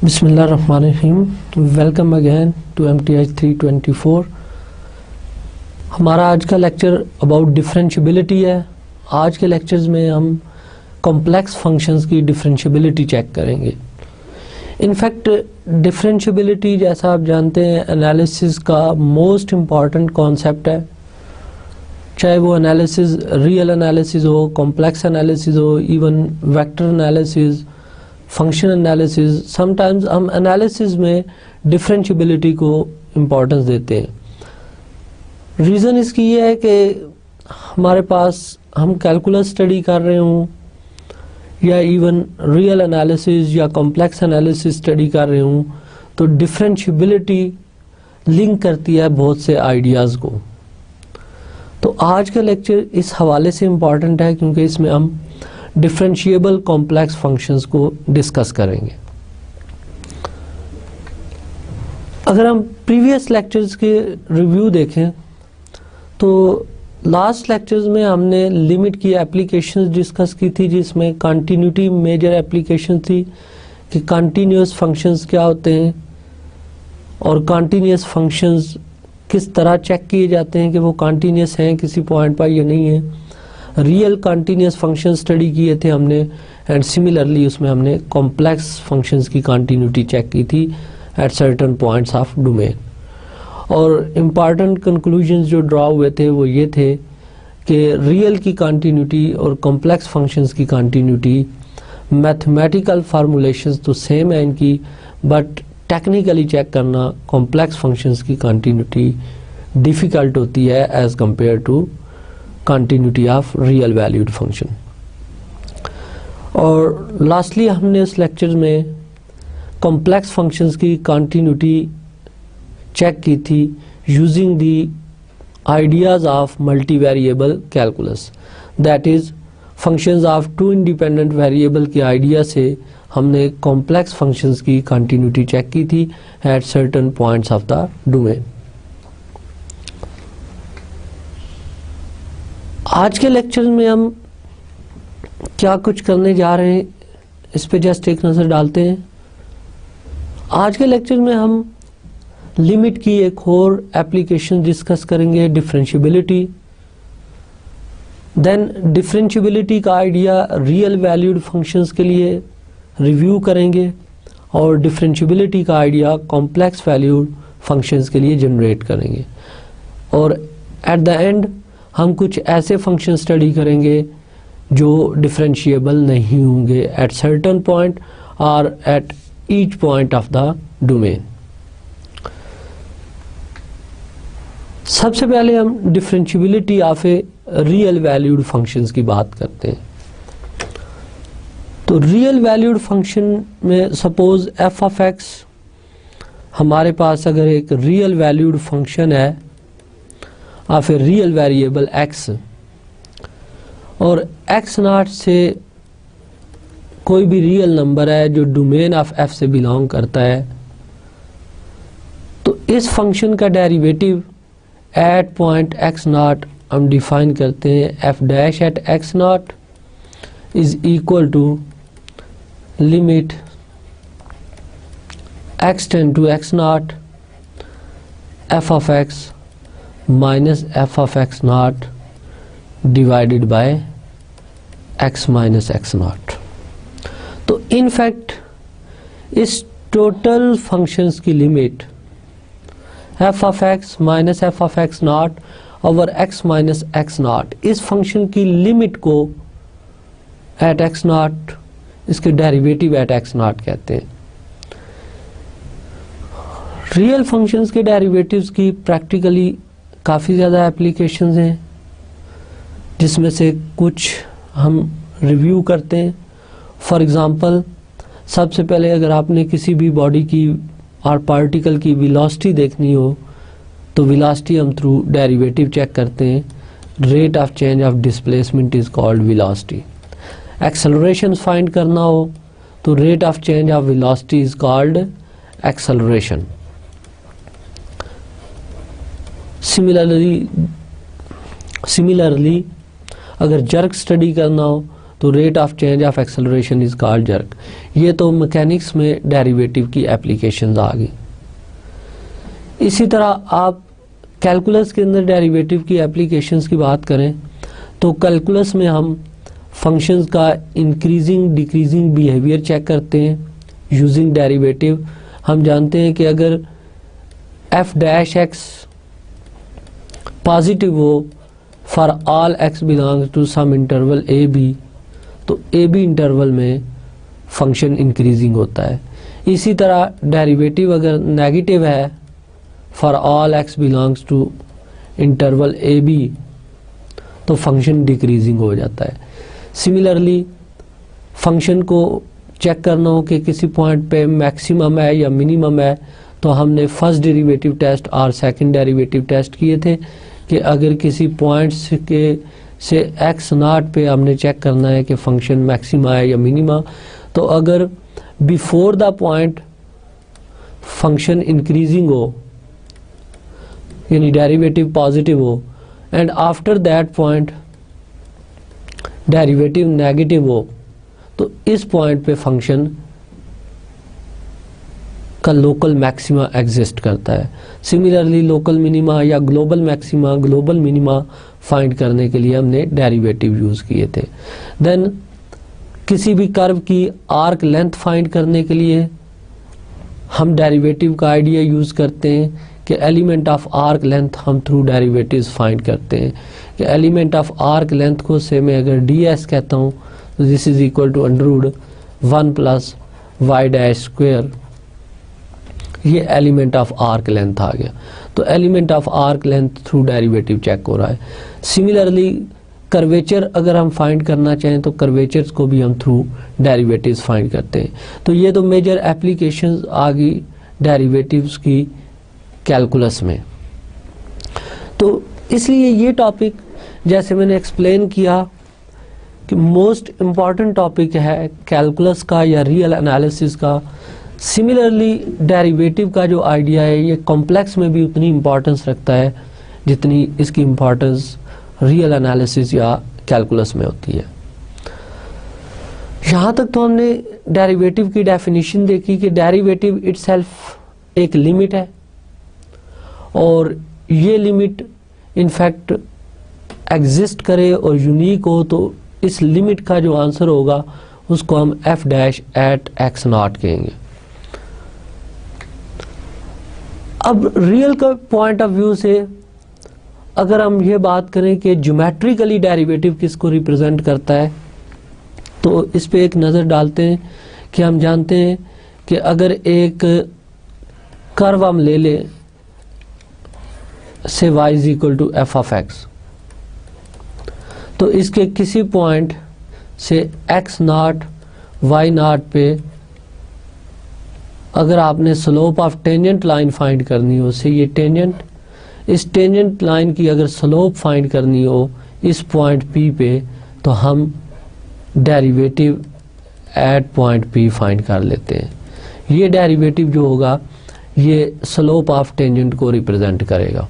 बिस्मिल्लाहिर्रहमानिर्रहीम। Welcome again to MTH 324। हमारा आज का लेक्चर अबाउट डिफरेंशियबिलिटी है। आज के लेक्चर्स में हम कॉम्प्लेक्स फंक्शंस की डिफरेंशियबिलिटी चेक करेंगे। इनफैक्ट डिफरेंशियबिलिटी जैसा आप जानते हैं एनालिसिस का मोस्ट इम्पॉर्टेंट कॉन्सेप्ट है, चाहे वो एनालिसिस रियल एनालिसिस हो, कॉम्प्लेक्स एनालिसिस हो, even vector analysis, function analysis. Sometimes हम एनालिसिस में डिफरेंशियबिलिटी को इम्पोर्टेंस देते हैं। रीज़न इसकी ये है कि हमारे पास हम कैलकुलस स्टडी कर रहे हों या इवन रियल एनालिसिस या कॉम्प्लेक्स एनालिसिस स्टडी कर रहे हों, तो डिफरेंशियबिलिटी लिंक करती है बहुत से आइडियाज़ को। तो आज का लेक्चर इस हवाले से इम्पॉर्टेंट है क्योंकि इसमें हम डिफरेंशिएबल कॉम्प्लेक्स फंक्शंस को डिस्कस करेंगे। अगर हम प्रीवियस लेक्चर्स के रिव्यू देखें तो लास्ट लेक्चर्स में हमने लिमिट की एप्लीकेशंस डिस्कस की थी, जिसमें कंटिन्यूटी मेजर एप्लीकेशन थी कि कंटिन्यूअस फंक्शंस क्या होते हैं और कंटिन्यूअस फंक्शंस किस तरह चेक किए जाते हैं कि वो कंटिन्यूअस हैं किसी पॉइंट पर या नहीं है। रियल कंटिन्यूअस फंक्शन स्टडी किए थे हमने, एंड सिमिलरली उसमें हमने कॉम्प्लेक्स फंक्शंस की कंटिन्यूटी चेक की थी at certain points of domain. और इम्पॉर्टेंट कंक्लूजन्स जो ड्रॉ हुए थे वो ये थे कि रियल की कंटिन्यूटी और कॉम्प्लेक्स फंक्शंस की कंटिन्यूटी मैथमेटिकल फार्मूलेशंस तो सेम है इनकी, बट टेक्निकली चेक करना कॉम्प्लेक्स फंक्शंस की कंटिन्यूटी डिफ़िकल्ट होती है as compare to continuity of real valued function. और लास्टली हमने इस लेक्चर में कॉम्प्लेक्स फंक्शंस की कंटिन्यूटी चेक की थी using the ideas of multi variable calculus, that is functions of two independent variable के आइडिया से हमने कॉम्प्लेक्स फंक्शंस की कंटिन्यूटी चेक की थी at certain points of the domain. आज के लेक्चर में हम क्या कुछ करने जा रहे हैं इस पे जस्ट एक नज़र डालते हैं। आज के लेक्चर में हम लिमिट की एक और एप्लीकेशन डिस्कस करेंगे, डिफरेंशियबिलिटी। देन डिफरेंशियबिलिटी का आइडिया रियल वैल्यूड फंक्शंस के लिए रिव्यू करेंगे और डिफरेंशियबिलिटी का आइडिया कॉम्प्लेक्स वैल्यूड फंक्शंस के लिए जनरेट करेंगे। और एट द एंड हम कुछ ऐसे फंक्शन स्टडी करेंगे जो डिफरेंशिएबल नहीं होंगे एट सर्टेन पॉइंट और at each point of the domain. सबसे पहले हम differentiability of a real valued functions की बात करते हैं। तो रियल वैल्यूड फंक्शन में सपोज एफ ऑफ एक्स, हमारे पास अगर एक रियल वैल्यूड फंक्शन है of a real variable x और x नॉट से कोई भी रियल नंबर है जो डोमेन ऑफ f से बिलोंग करता है, तो इस फंक्शन का derivative at point x not हम डिफाइन करते हैं f dash at x not is equal to limit x tend to x not f of x minus F of x not divided by x minus x not. तो in fact इस total functions की limit F of x minus F of x not over X minus x not, इस function की limit को at X not, इसके derivative at X not कहते हैं। Real functions के डेरिवेटिव्स की प्रैक्टिकली काफ़ी ज़्यादा एप्लीकेशंस हैं, जिसमें से कुछ हम रिव्यू करते हैं। फॉर एग्ज़ाम्पल, सबसे पहले अगर आपने किसी भी बॉडी की और पार्टिकल की वेलोसिटी देखनी हो तो वेलोसिटी हम थ्रू डेरिवेटिव चेक करते हैं। Rate of change of displacement is called velocity. Acceleration find करना हो तो rate of change of velocity is called acceleration. Similarly अगर जर्क स्टडी करना हो तो rate of change of acceleration is called jerk. ये तो मैकेनिक्स में डेरिवेटिव की एप्लीकेशंस आ गई। इसी तरह आप कैलकुलस के अंदर डेरिवेटिव की एप्लीकेशंस की बात करें तो कैलकुलस में हम फंक्शंस का इंक्रीजिंग डिक्रीजिंग बिहेवियर चेक करते हैं यूजिंग डेरिवेटिव। हम जानते हैं कि अगर f डैश x पॉजिटिव हो for all x belongs to some interval A B, तो ए बी इंटरवल में फंक्शन इंक्रीजिंग होता है। इसी तरह डेरिवेटिव अगर नेगेटिव है for all x belongs to interval A B, तो फंक्शन डिक्रीजिंग हो जाता है। सिमिलरली फंक्शन को चेक करना हो कि किसी पॉइंट पे मैक्सिमम है या मिनिमम है, तो हमने फर्स्ट डेरिवेटिव टेस्ट और सेकंड डेरिवेटिव टेस्ट किए थे कि अगर किसी पॉइंट्स के से एक्स नॉट पे हमने चेक करना है कि फंक्शन मैक्सिमा है या मिनिमा, तो अगर before the point function increasing हो यानी डेरिवेटिव पॉजिटिव हो and after that point derivative negative हो, तो इस पॉइंट पे फंक्शन का लोकल मैक्सिमा एग्जिस्ट करता है। सिमिलरली लोकल मिनिमा या global maxima global minima find करने के लिए हमने डेरिवेटिव यूज किए थे। देन किसी भी कर्व की आर्क लेंथ फाइंड करने के लिए हम डेरिवेटिव का आइडिया यूज करते हैं कि एलिमेंट ऑफ आर्क लेंथ हम थ्रू डेरिवेटिव्स फाइंड करते हैं कि एलिमेंट ऑफ आर्क लेंथ को से मैं अगर ds कहता हूँ तो this is equal to under 1 plus Y dash square, ये एलिमेंट ऑफ आर्क लेंथ आ गया। तो element of arc length through derivative check हो रहा है। सिमिलरली कर्वेचर अगर हम फाइंड करना चाहें तो कर्वेचर्स को भी हम थ्रू डेरिवेटिव्स फाइंड करते हैं। तो ये तो मेजर एप्लीकेशंस आ गई डेरिवेटिव्स की कैलकुलस में। तो इसलिए ये टॉपिक जैसे मैंने एक्सप्लेन किया कि मोस्ट इम्पॉर्टेंट टॉपिक है कैलकुलस का या रियल एनालिसिस का। सिमिलरली डेरिवेटिव का जो आइडिया है ये कॉम्प्लेक्स में भी उतनी इम्पोर्टेंस रखता है जितनी इसकी इम्पोर्टेंस रियल एनालिसिस या कैलकुलस में होती है। यहाँ तक तो हमने डेरिवेटिव की डेफिनेशन देखी कि डेरिवेटिव इटसेल्फ एक लिमिट है और ये लिमिट इनफैक्ट एग्जिस्ट करे और यूनिक हो तो इस लिमिट का जो आंसर होगा उसको हम f dash at x not कहेंगे। अब रियल का पॉइंट ऑफ व्यू से अगर हम ये बात करें कि ज्योमेट्रिकली डेरिवेटिव किसको रिप्रेजेंट करता है, तो इस पे एक नज़र डालते हैं कि हम जानते हैं कि अगर एक कर्व हम ले लें से y is equal to F of X, तो इसके किसी पॉइंट से x नॉट y नॉट पे अगर आपने slope of tangent line find करनी हो से ये टेंजेंट, इस टेंजेंट लाइन की अगर स्लोप फाइंड करनी हो इस पॉइंट P पे, तो हम derivative at point P find कर लेते हैं। ये डेरिवेटिव जो होगा ये स्लोप ऑफ टेंजेंट को रिप्रेजेंट करेगा।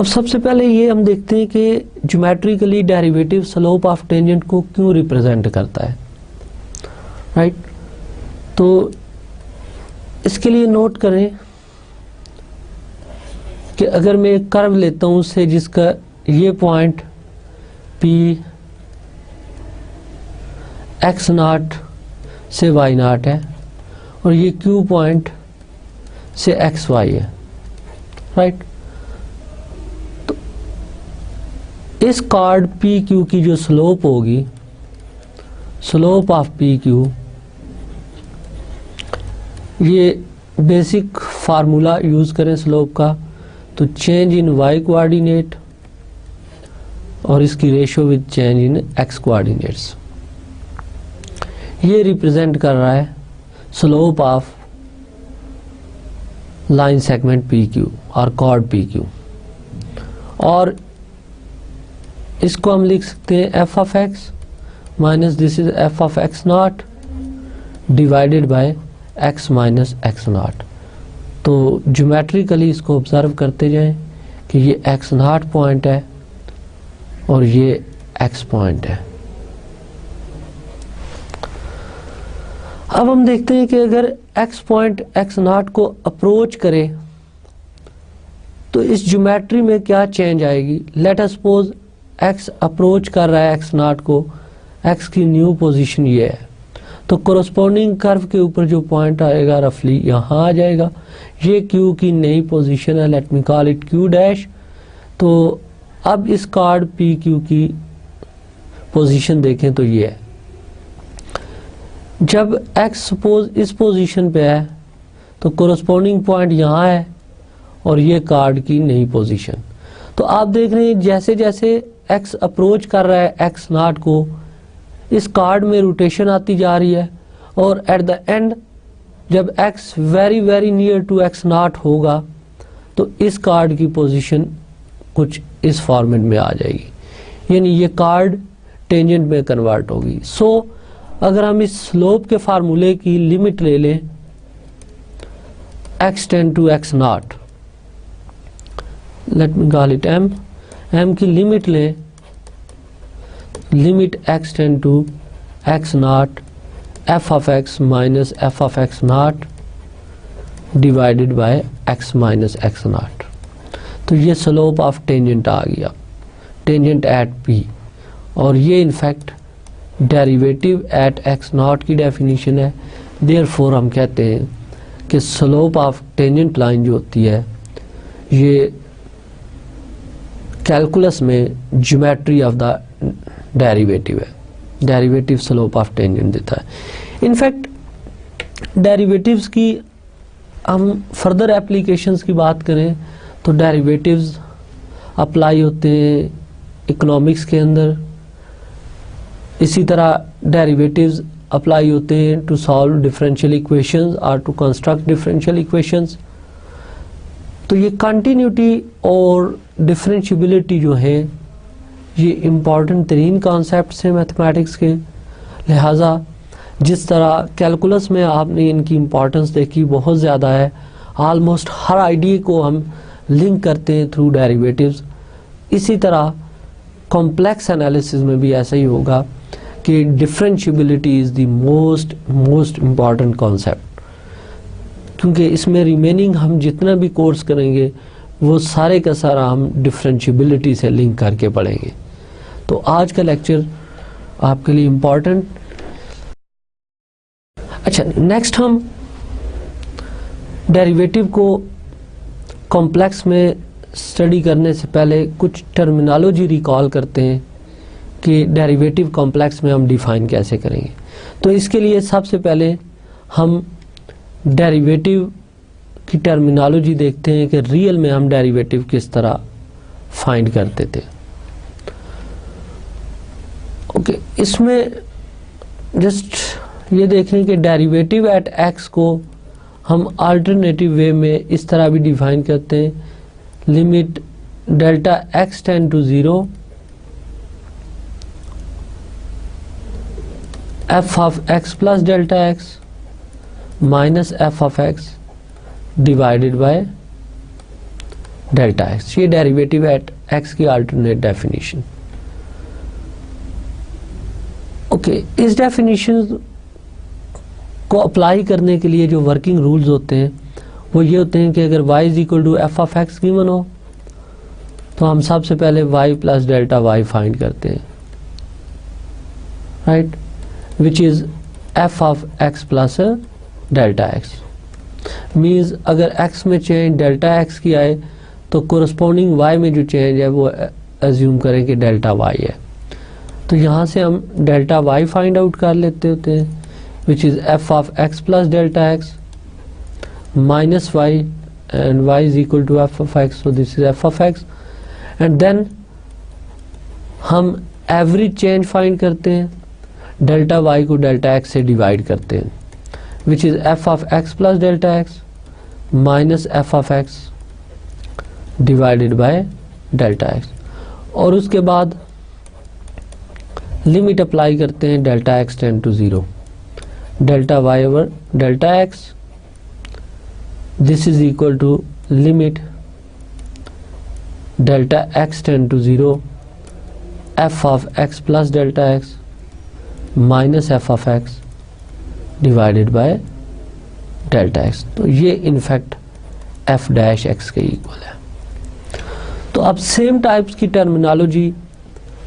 अब सबसे पहले ये हम देखते हैं कि geometrically derivative slope of tangent को क्यों रिप्रेजेंट करता है, राइट। तो इसके लिए नोट करें कि अगर मैं एक कर्व लेता हूं उससे जिसका ये पॉइंट P x नॉट से y नॉट है और ये Q पॉइंट से x y है, राइट। तो इस कार्ड PQ की जो स्लोप होगी, स्लोप ऑफ PQ, ये बेसिक फार्मूला यूज करें स्लोप का तो चेंज इन y कोऑर्डिनेट और इसकी ratio with change in x coordinates, ये रिप्रेजेंट कर रहा है slope of line segment PQ और कॉर्ड PQ। और इसको हम लिख सकते हैं f of x minus this is f of x nought divided bye x minus x not. तो ज्योमेट्रिकली इसको ऑब्जर्व करते जाएं कि ये x नॉट पॉइंट है और ये एक्स पॉइंट है। अब हम देखते हैं कि अगर एक्स पॉइंट एक्स नॉट को अप्रोच करे तो इस ज्योमेट्री में क्या चेंज आएगी। Let us suppose x approach कर रहा है एक्स नॉट को, एक्स की न्यू पोजीशन ये है, तो कोरस्पॉन्डिंग कर्व के ऊपर जो पॉइंट आएगा रफली यहाँ आ जाएगा। ये क्यू की नई पोजीशन है, late me call it Q dash. तो अब इस कार्ड पी क्यू की पोजीशन देखें तो ये है। जब एक्स सपोज इस पोजीशन पे है तो कोरस्पॉन्डिंग पॉइंट यहाँ है और ये कार्ड की नई पोजीशन। तो आप देख रहे हैं जैसे जैसे एक्स अप्रोच कर रहा है एक्स नॉट को, इस कार्ड में रोटेशन आती जा रही है और एट द एंड जब X very very near to x not होगा तो इस कार्ड की पोजीशन कुछ इस फॉर्मेट में आ जाएगी, यानी ये कार्ड टेंजेंट में कन्वर्ट होगी। सो अगर हम इस स्लोप के फार्मूले की लिमिट ले लें x tend to x nought, let me call it M, M की लिमिट लें, limit x tend to x nought f of x minus F of x not divided by x minus x not. तो ये slope of tangent आ गया, tangent at P, और ये in fact derivative at X not की definition है। Therefore हम कहते हैं कि स्लोप ऑफ टेंजेंट लाइन जो होती है ये कैलकुलस में ज्योमेट्री ऑफ द डेरिवेटिव है, डेरिवेटिव स्लोप ऑफ टेंजेंट देता है। इनफैक्ट डेरिवेटिव्स की हम फर्दर एप्लीकेशंस की बात करें तो डेरिवेटिव्स अप्लाई होते हैं इकोनॉमिक्स के अंदर, इसी तरह डेरिवेटिव्स अप्लाई होते हैं टू सॉल्व डिफरेंशियल इक्वेशंस और टू कंस्ट्रक्ट डिफरेंशियल इक्वेशंस। तो ये कंटिन्यूटी और डिफरेंशियबिलिटी जो है ये इम्पॉर्टेंट तरीन कॉन्सेप्ट्स हैं मैथमेटिक्स के, लिहाजा जिस तरह कैलकुलस में आपने इनकी इम्पॉर्टेंस देखी बहुत ज़्यादा है, ऑलमोस्ट हर आइडिया को हम लिंक करते हैं थ्रू डेरिवेटिव्स, इसी तरह कॉम्प्लेक्स एनालिसिस में भी ऐसा ही होगा कि differentiability is the most important concept, क्योंकि इसमें रिमेनिंग हम जितना भी कोर्स करेंगे वो सारे का सारा हम डिफरेंशियबिलिटी से लिंक करके पढ़ेंगे। तो आज का लेक्चर आपके लिए इम्पॉर्टेंट। अच्छा, नेक्स्ट हम डेरिवेटिव को कॉम्प्लेक्स में स्टडी करने से पहले कुछ टर्मिनोलॉजी रिकॉल करते हैं कि डेरिवेटिव कॉम्प्लेक्स में हम डिफाइन कैसे करेंगे। तो इसके लिए सबसे पहले हम डेरिवेटिव की टर्मिनोलॉजी देखते हैं कि रियल में हम डेरिवेटिव किस तरह फाइंड करते थे। ओके, इसमें जस्ट ये देखें कि डेरिवेटिव एट एक्स को हम अल्टरनेटिव वे में इस तरह भी डिफाइन करते हैं, limit delta x tend to 0 f of x plus delta x minus F of x divided by delta x. ये डेरिवेटिव एट एक्स की अल्टरनेट डेफिनेशन। ओके, इस डेफिनेशन को अप्लाई करने के लिए जो वर्किंग रूल्स होते हैं वो ये होते हैं कि अगर y is equal to F of x given हो तो हम सबसे पहले y plus delta y find करते हैं, right, which is f of x plus delta x. Means अगर x में चेंज डेल्टा x की आए तो कोरस्पॉन्डिंग y में जो चेंज है वो एज्यूम करें कि डेल्टा y है। तो यहाँ से हम डेल्टा y फाइंड आउट कर लेते होते हैं, which is f of x plus delta x minus y, and y is equal to F of x, so this is f of x. And then हम एवरेज चेंज फाइंड करते हैं, delta y को delta x से divide करते हैं, which is f of x plus delta x minus F of x divided by delta x. और उसके बाद लिमिट अप्लाई करते हैं delta x tend to 0 delta y over delta x, this is equal to limit delta x tend to 0 f of x plus delta x minus F of x divided by delta x. तो ये in fact f dash x के equal है। तो अब same types की terminology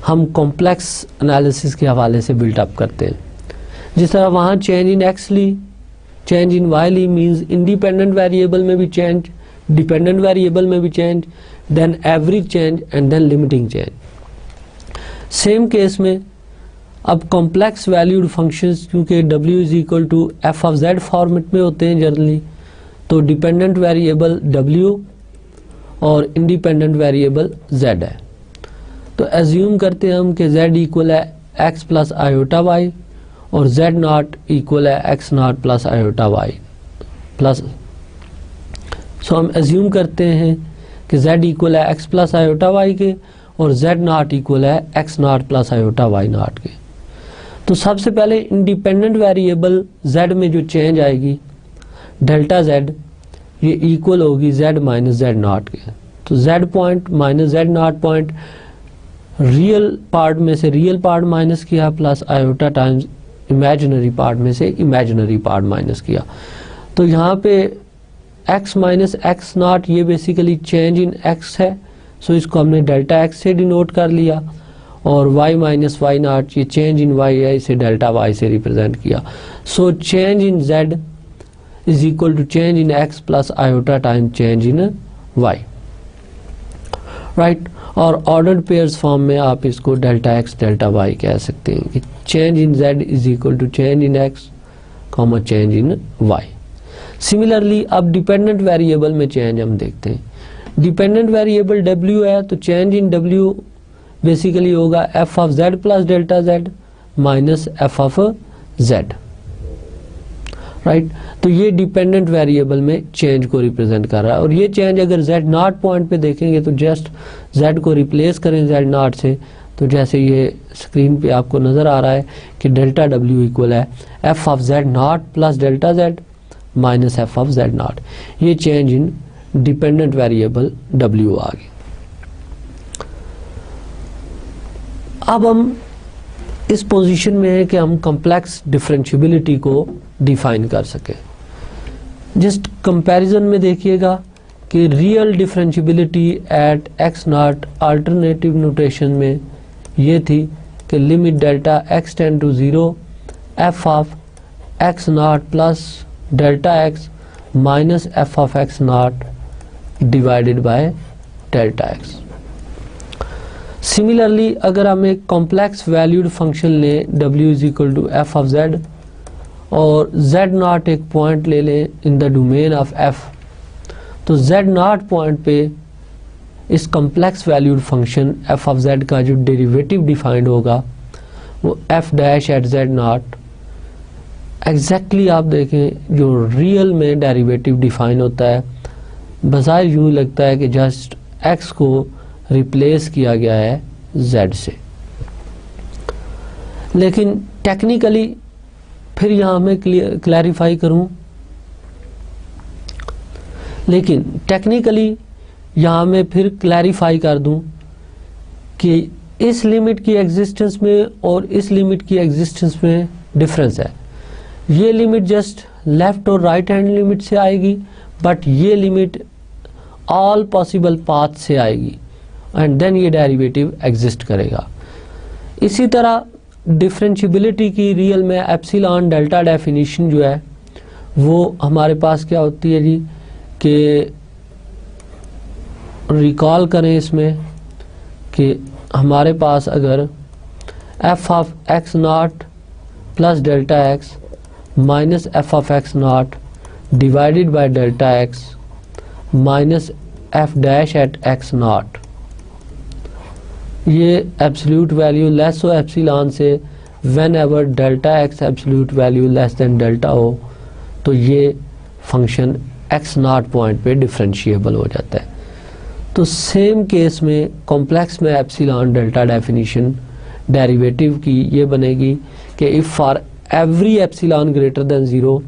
हम complex analysis के हवाले से बिल्टअप करते हैं। जिस तरह वहाँ चेंज इन एक्स ली, चेंज इन वाई ली मीन्स इंडिपेंडेंट वेरिएबल में भी चेंज, डिपेंडेंट वेरिएबल में भी change, then average change and then limiting change. Same case में अब कॉम्प्लेक्स वैल्यूड फंक्शंस क्योंकि w is equal to F of Z format में होते हैं जनरली, तो डिपेंडेंट वेरिएबल w और इंडिपेंडेंट वेरिएबल z है। तो एज्यूम करते हैं हम कि z इक्वल है x प्लस आयोटा y और z नॉट इक्वल है x not plus iota y plus. So हम एज्यूम करते हैं कि z इक्वल है x प्लस आयोटा y के और z नॉट इक्वल है x not plus iota y not के। तो सबसे पहले इंडिपेंडेंट वेरिएबल z में जो चेंज आएगी डेल्टा z, ये इक्वल होगी z माइनस z नॉट के। तो z point minus z nought point real part में से रियल पार्ट माइनस किया plus iota times imaginary part में से इमेजिनरी पार्ट माइनस किया। तो यहाँ पे x माइनस एक्स नॉट ये बेसिकली चेंज इन x है, सो इसको हमने डेल्टा x से डिनोट कर लिया, और y माइनस वाई नॉट ये चेंज इन y है, इसे डेल्टा y से रिप्रेजेंट किया। So change in z is equal to change in x plus iota time change in y, right. और ऑर्डर्ड पेयर्स फॉर्म में आप इसको डेल्टा x डेल्टा y कह सकते हैं कि change in z is equal to change in x comma change in y। Similarly अब dependent variable में चेंज हम देखते हैं। डिपेंडेंट वेरिएबल w है, तो चेंज इन w बेसिकली होगा f of z plus delta z minus f of z, right. तो ये डिपेंडेंट वेरिएबल में चेंज को रिप्रेजेंट कर रहा है। और ये चेंज अगर z नॉट पॉइंट पे देखेंगे तो जस्ट z को रिप्लेस करें z नॉट से, तो जैसे ये स्क्रीन पे आपको नज़र आ रहा है कि डेल्टा w इक्वल है f of z not plus delta z minus f of z not. ये change in dependent variable w आ गई। अब हम इस पोजीशन में है कि हम कॉम्प्लेक्स डिफरेंशियबिलिटी को डिफाइन कर सकें। जस्ट कंपैरिजन में देखिएगा कि real differentiability at x nought alternative notation में ये थी कि limit delta x tend to 0 f of x not plus delta x minus f of x nought divided by delta x। Similarly अगर हम एक कॉम्प्लेक्स वैल्यूड फंक्शन लें w is equal to F of z और z nought एक point ले लें in the domain of f, तो z nought point पे इस complex valued function f of z का जो डेरिवेटिव डिफाइंड होगा वो f dash at z nought exactly आप देखें जो रियल में डेरिवेटिव डिफाइन होता है बज़ाहिर यूँ लगता है कि जस्ट x को रिप्लेस किया गया है z से, लेकिन टेक्निकली फिर यहाँ मैं क्लैरिफाई करूँ, लेकिन टेक्निकली यहाँ मैं फिर क्लैरिफाई कर दूँ कि इस लिमिट की एग्जिस्टेंस में और इस लिमिट की एग्जिस्टेंस में डिफरेंस है। ये लिमिट जस्ट लेफ्ट और राइट हैंड लिमिट से आएगी, बट ये लिमिट ऑल पॉसिबल पाथ से आएगी एंड देन ये डेरिवेटिव एग्जिस्ट करेगा। इसी तरह डिफरेंशियबिलिटी की रियल में एप्सिलॉन डेल्टा डेफिनेशन जो है वो हमारे पास क्या होती है जी कि रिकॉल करें इसमें कि हमारे पास अगर f of x not plus delta x minus f of x nought divided by delta x minus f dash at x nought, ये एब्सोल्यूट वैल्यू लेस हो एप्सिलॉन से whenever delta x absolute value less than delta हो, तो ये function x nought point पे differentiable हो जाता है। तो सेम केस में कॉम्प्लेक्स में एप्सिलॉन डेल्टा डेफिनेशन डेरिवेटिव की ये बनेगी कि if for every epsilon greater than 0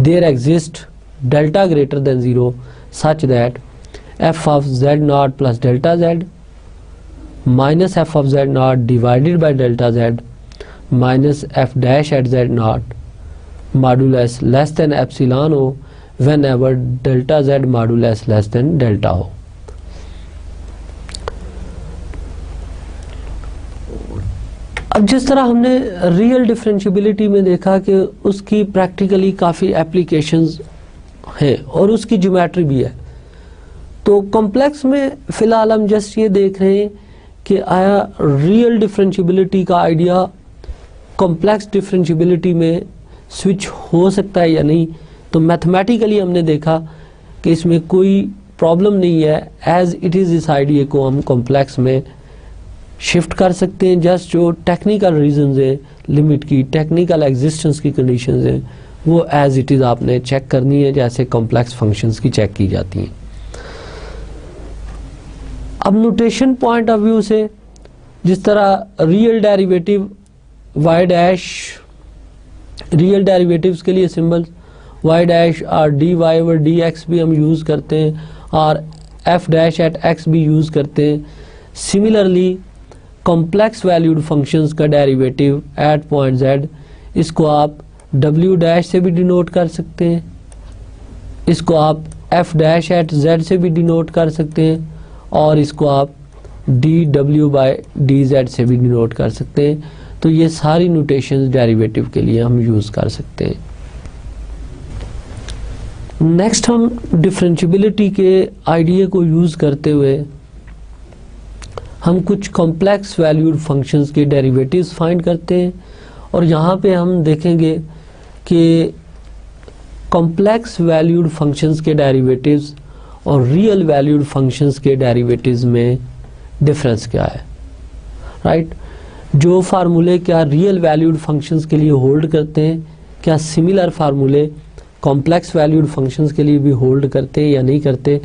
there exist delta greater than 0 such that f of z not plus delta z minus F of Z not divided by delta Z minus F dash at Z not modulus less than epsilon हो whenever delta Z modulus less than delta हो। अब जिस तरह हमने real differentiability में देखा कि उसकी प्रैक्टिकली काफ़ी एप्लीकेशंस हैं और उसकी ज्योमेट्री भी है, तो कॉम्प्लेक्स में फ़िलहाल हम जस्ट ये देख रहे हैं कि आया रियल डिफरेंशियबिलिटी का आइडिया कॉम्प्लेक्स डिफरेंशियबिलिटी में स्विच हो सकता है या नहीं। तो मैथमेटिकली हमने देखा कि इसमें कोई प्रॉब्लम नहीं है, एज इट इज़ इस आइडिया को हम कॉम्प्लेक्स में शिफ्ट कर सकते हैं। जस्ट जो टेक्निकल रीजंस है, लिमिट की टेक्निकल एग्जिस्टेंस की कंडीशंस हैं, वो एज इट इज़ आपने चेक करनी है जैसे कॉम्प्लेक्स फंक्शंस की चेक की जाती हैं। अब नोटेशन पॉइंट ऑफ व्यू से जिस तरह real derivative y dash, real derivatives के लिए सिंबल्स वाई डैश और d y over D x भी हम यूज़ करते हैं और एफ डैश एट एक्स भी यूज़ करते हैं। सिमिलरली कॉम्प्लेक्स वैल्यूड फंक्शंस का डेरिवेटिव एट पॉइंट जेड, इसको आप डब्ल्यू डैश से भी डिनोट कर सकते हैं, इसको आप एफ डैश एट जेड से भी डिनोट कर सकते हैं और इसको आप D W by D Z से भी डिनोट कर सकते हैं। तो ये सारी नोटेशंस डेरिवेटिव के लिए हम यूज़ कर सकते हैं। नेक्स्ट हम डिफरेंशियबिलिटी के आइडिया को यूज़ करते हुए हम कुछ कॉम्प्लेक्स वैल्यूड फंक्शंस के डेरिवेटिव्स फाइंड करते हैं और यहाँ पे हम देखेंगे कि कॉम्प्लेक्स वैल्यूड फंक्शंस के डेरिवेटिव्स और रियल वैल्यूड फंक्शंस के डेरिवेटिव्स में डिफरेंस क्या है, राइट। जो फार्मूले क्या रियल वैल्यूड फंक्शंस के लिए होल्ड करते हैं, क्या सिमिलर फार्मूले कॉम्प्लेक्स वैल्यूड फंक्शंस के लिए भी होल्ड करते हैं या नहीं करते।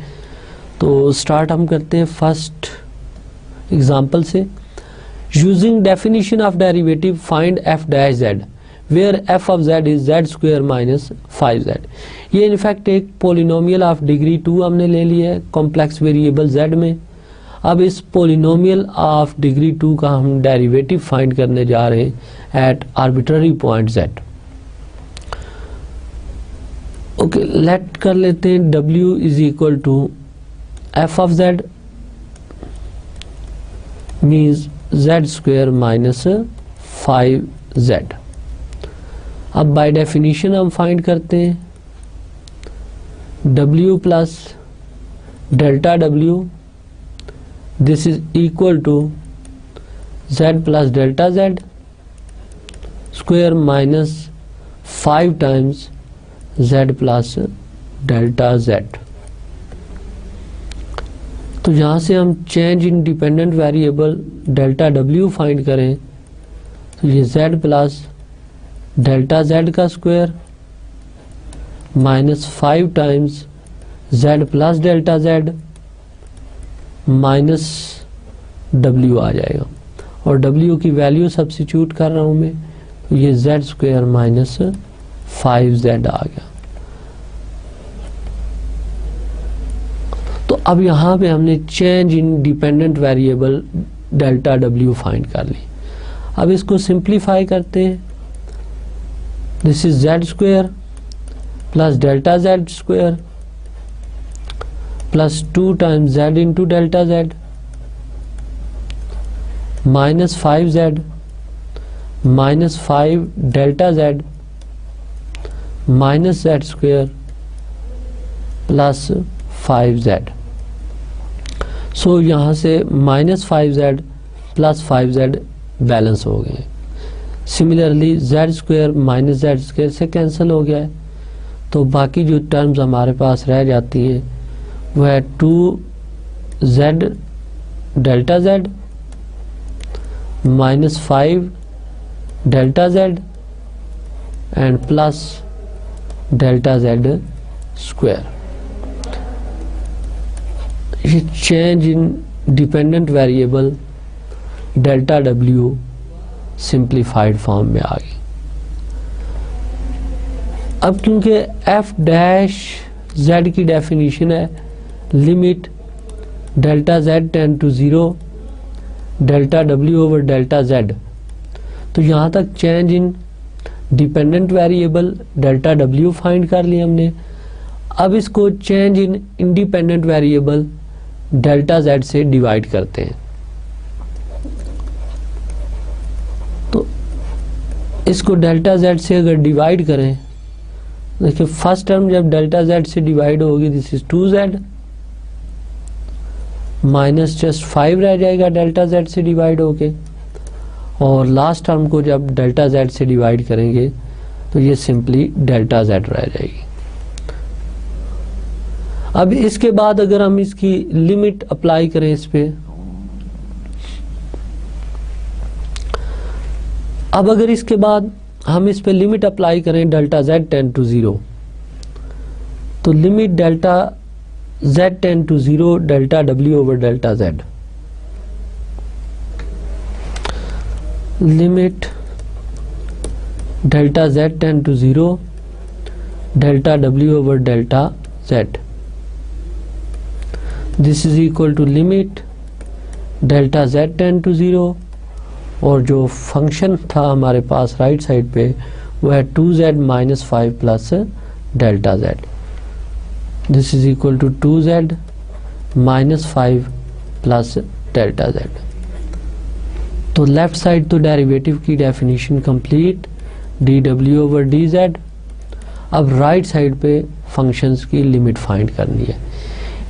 तो स्टार्ट हम करते हैं फर्स्ट एग्जाम्पल से। Using definition of derivative find f dash z where f of z is z square minus 5z। ये इनफैक्ट एक पोलिनोमियल ऑफ डिग्री 2 हमने ले लिया है कॉम्प्लेक्स वेरिएबल z में। अब इस पोलिनोमियल ऑफ डिग्री 2 का हम डेरिवेटिव फाइंड करने जा रहे हैं at arbitrary point z। Okay, let कर लेते हैं w is equal to F of z means z square minus 5z। अब बाय डेफिनेशन हम फाइंड करते हैं w plus delta w, this is equal to z plus delta z square minus 5 times z plus delta z। तो यहाँ से हम change in dependent variable delta w find करें तो ये z प्लस डेल्टा z का square minus 5 times z plus delta z minus w आ जाएगा और w की वैल्यू सब्स्टिट्यूट कर रहा हूँ मैं, तो ये z स्क्वायर माइनस 5z आ गया। तो अब यहाँ पे हमने change in dependent variable delta w find कर ली। अब इसको सिंप्लीफाई करते हैं, this is z square plus delta z square plus 2 times z into delta z minus 5z minus 5 delta z minus z square plus 5z। सो यहाँ से minus 5z plus 5z balance हो गए। Similarly z square minus z square से cancel हो गया है, तो बाकी जो टर्म्स हमारे पास रह जाती हैं वह है 2z delta z minus 5 delta z and plus delta z square. ये change in dependent variable delta w simplified form में आ गई। अब क्योंकि f डैश z की डेफिनेशन है limit delta z tend to 0 delta W over delta Z. तो यहाँ तक change in dependent variable delta W find कर लिया हमने। अब इसको change in independent variable delta Z से डिवाइड करते हैं। तो इसको डेल्टा जेड से अगर डिवाइड करें, देखिए फर्स्ट टर्म जब डेल्टा जेड से डिवाइड होगी, this is 2z minus just 5 रह जाएगा डेल्टा जेड से डिवाइड होके, और लास्ट टर्म को जब डेल्टा जेड से डिवाइड करेंगे तो ये सिंपली डेल्टा जेड रह जाएगी। अब इसके बाद अगर हम इसकी लिमिट अप्लाई करें इस पे, अब अगर इसके बाद हम इस पे लिमिट अप्लाई करें डेल्टा जेड टेंड टू 0, तो limit delta z tend to 0 delta W over delta z, limit delta z tend to 0 delta W over delta z, this is equal to limit delta z tend to 0, और जो function था हमारे पास right side पे वो है 2z minus 5 plus delta z, this is equal to 2z minus 5 plus delta Z. तो left side तो derivative की definition complete, dw over dz। अब राइट साइड पे फंक्शंस की लिमिट फाइंड करनी है।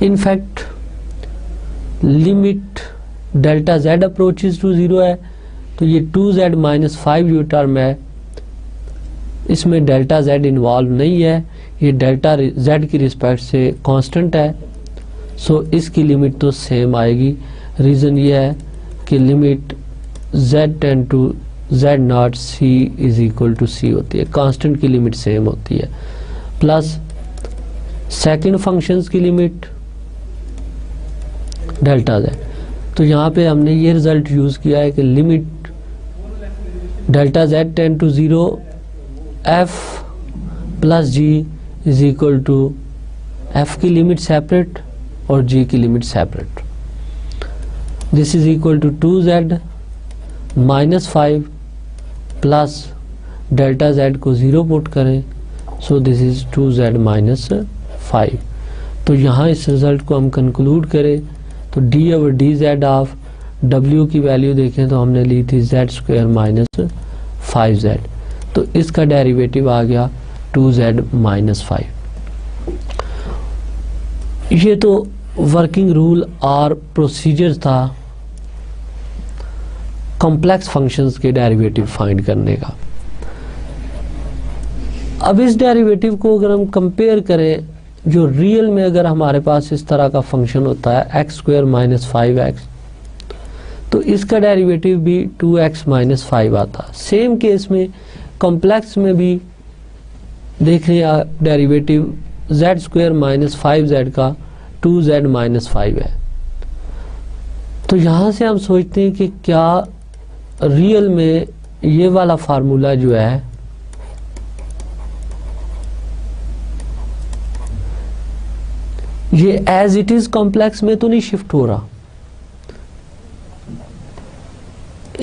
In fact limit delta z approaches to 0 है, तो ये 2z माइनस 5 जो टर्म है इसमें डेल्टा z इन्वॉल्व नहीं है, ये डेल्टा z की रिस्पेक्ट से कांस्टेंट है, सो इसकी लिमिट तो सेम आएगी। रीज़न ये है कि limit z tend to z nought c is equal to c होती है, कांस्टेंट की लिमिट सेम होती है, प्लस सेकंड फंक्शंस की लिमिट डेल्टा z। तो यहाँ पे हमने ये रिजल्ट यूज़ किया है कि limit delta z tend to 0 f plus g is equal to f की लिमिट सेपरेट और g की limit separate, this is equal to 2z minus 5 plus delta z को 0 पुट करें, सो दिस इज 2z माइनस 5। तो यहाँ इस result को हम कंक्लूड करें तो d over D Z of w की वैल्यू देखें तो हमने ली थी z स्क्वायर माइनस 5z, तो इसका डेरिवेटिव आ गया 2z माइनस 5। ये तो वर्किंग रूल और प्रोसीजर था कॉम्प्लेक्स फंक्शंस के डेरिवेटिव फाइंड करने का। अब इस डेरिवेटिव को अगर हम कंपेयर करें, जो रियल में अगर हमारे पास इस तरह का फंक्शन होता है x स्क्वायर माइनस 5x, तो इसका डेरिवेटिव भी 2x माइनस 5 आता। सेम केस में कॉम्प्लेक्स में भी देख रहे हैं derivative z square minus 5z का 2z माइनस 5 है। तो यहाँ से हम सोचते हैं कि क्या रियल में ये वाला फार्मूला जो है ये एज इट इज कॉम्प्लेक्स में तो नहीं शिफ्ट हो रहा।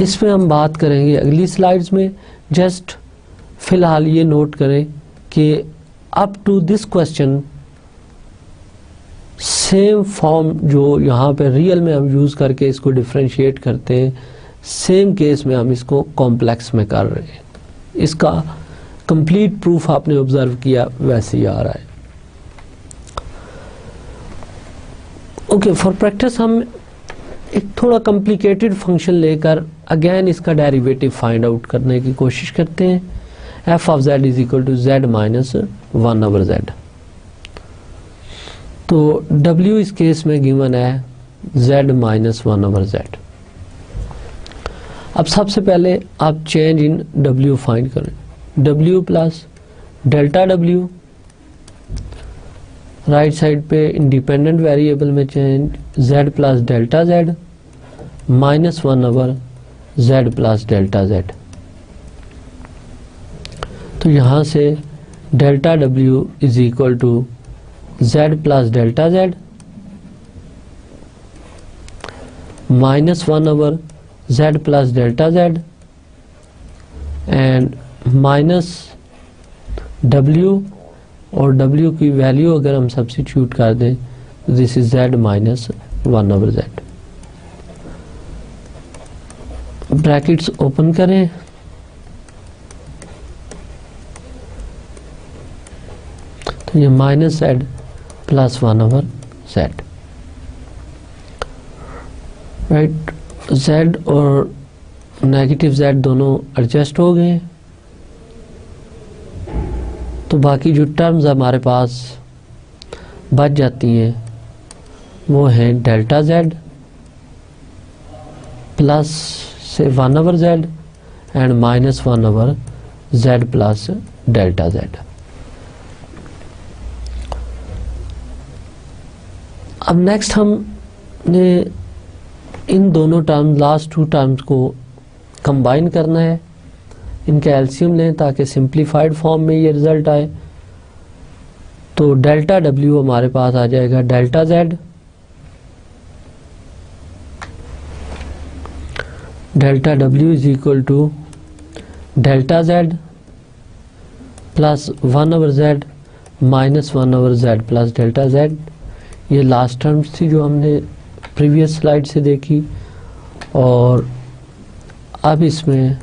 इस पे हम बात करेंगे अगली स्लाइड्स में। जस्ट फिलहाल ये नोट करें कि up to this question same form जो यहाँ पे रियल में हम यूज करके इसको डिफरेंशिएट करते हैं, सेम केस में हम इसको कॉम्प्लेक्स में कर रहे हैं। इसका कंप्लीट प्रूफ आपने ऑब्जर्व किया वैसे ही आ रहा है। ओके, फॉर प्रैक्टिस हम एक थोड़ा कॉम्प्लिकेटेड फंक्शन लेकर अगेन इसका डेरिवेटिव फाइंड आउट करने की कोशिश करते हैं। F of z is equal to z minus 1 over z. तो W इस केस में गिवन है z माइनस 1 ओवर जेड। अब सबसे पहले आप चेंज इन W फाइंड करें, W plus delta W, right side पे इंडिपेंडेंट वेरिएबल में change z plus delta z minus 1 over z plus delta z। तो यहाँ से delta W is equal to z plus delta z minus 1 over z plus delta z and minus w, और w की value अगर हम substitute कर दें तो this is z minus 1/z। Brackets open करें, तो ये minus z plus 1/z, right. z और नेगेटिव z दोनों एडजस्ट हो गए, तो बाकी जो टर्म्स हमारे पास बच जाती हैं वो है डेल्टा z प्लस से 1/z and minus 1/z plus delta z। अब नेक्स्ट हमने इन दोनों टर्म, लास्ट टू टर्म्स को कंबाइन करना है, इनका एलसीएम लें ताकि सिंप्लीफाइड फॉर्म में ये रिजल्ट आए। तो डेल्टा w हमारे पास आ जाएगा delta z is equal to delta z plus 1/z minus 1/z plus delta z। ये लास्ट टर्म्स थी जो हमने प्रीवियस स्लाइड से देखी, और अब इसमें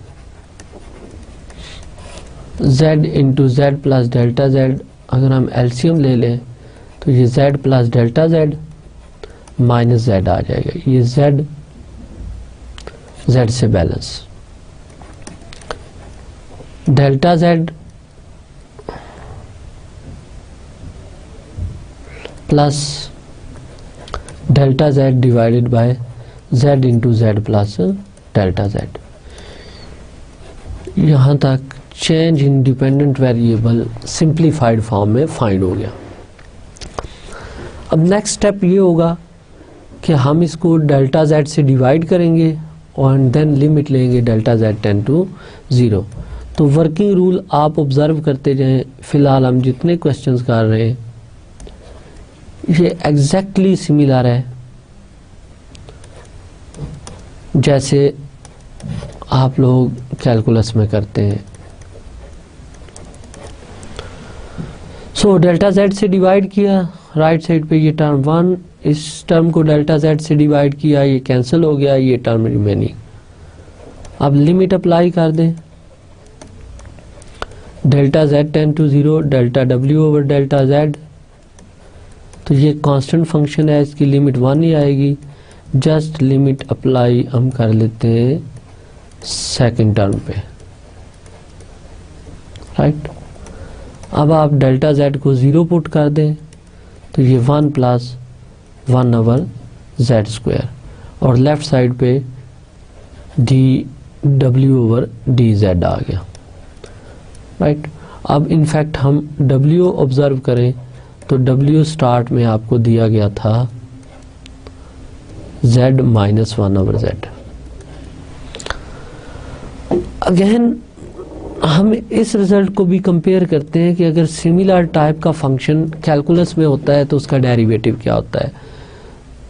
z into Z plus delta z अगर हम एलसीएम ले लें तो ये z plus delta z minus z आ जाएगा, ये z से balance, delta z plus delta z divided by z into Z plus delta z। यहाँ तक change in dependent variable simplified form में फाइंड हो गया। अब नेक्स्ट स्टेप ये होगा कि हम इसको डेल्टा z से डिवाइड करेंगे और देन लिमिट लेंगे डेल्टा z टेंड टू 0। तो वर्किंग रूल आप ऑब्जर्व करते जाएं। फिलहाल हम जितने क्वेश्चंस कर रहे हैं ये एग्जैक्टली सिमिलर है जैसे आप लोग कैलकुलस में करते हैं। सो डेल्टा z से डिवाइड किया, राइट साइड पे ये टर्म 1, इस टर्म को डेल्टा z से डिवाइड किया, ये कैंसिल हो गया, ये टर्म रिमेनिंग। अब लिमिट अप्लाई कर दें, delta z tend to 0 delta w over delta z। तो ये कांस्टेंट फंक्शन है, इसकी लिमिट 1 ही आएगी। जस्ट लिमिट अप्लाई हम कर लेते हैं सेकंड टर्म पे, राइट। अब आप डेल्टा z को 0 पुट कर दें तो ये 1 प्लस 1/z स्क्वायर, और लेफ्ट साइड पे dw ओवर dz आ गया, राइट। अब इनफैक्ट हम w ऑब्जर्व करें तो w स्टार्ट में आपको दिया गया था z माइनस 1/z। अगेन हम इस रिजल्ट को भी कंपेयर करते हैं कि अगर सिमिलर टाइप का फंक्शन कैलकुलस में होता है तो उसका डेरिवेटिव क्या होता है।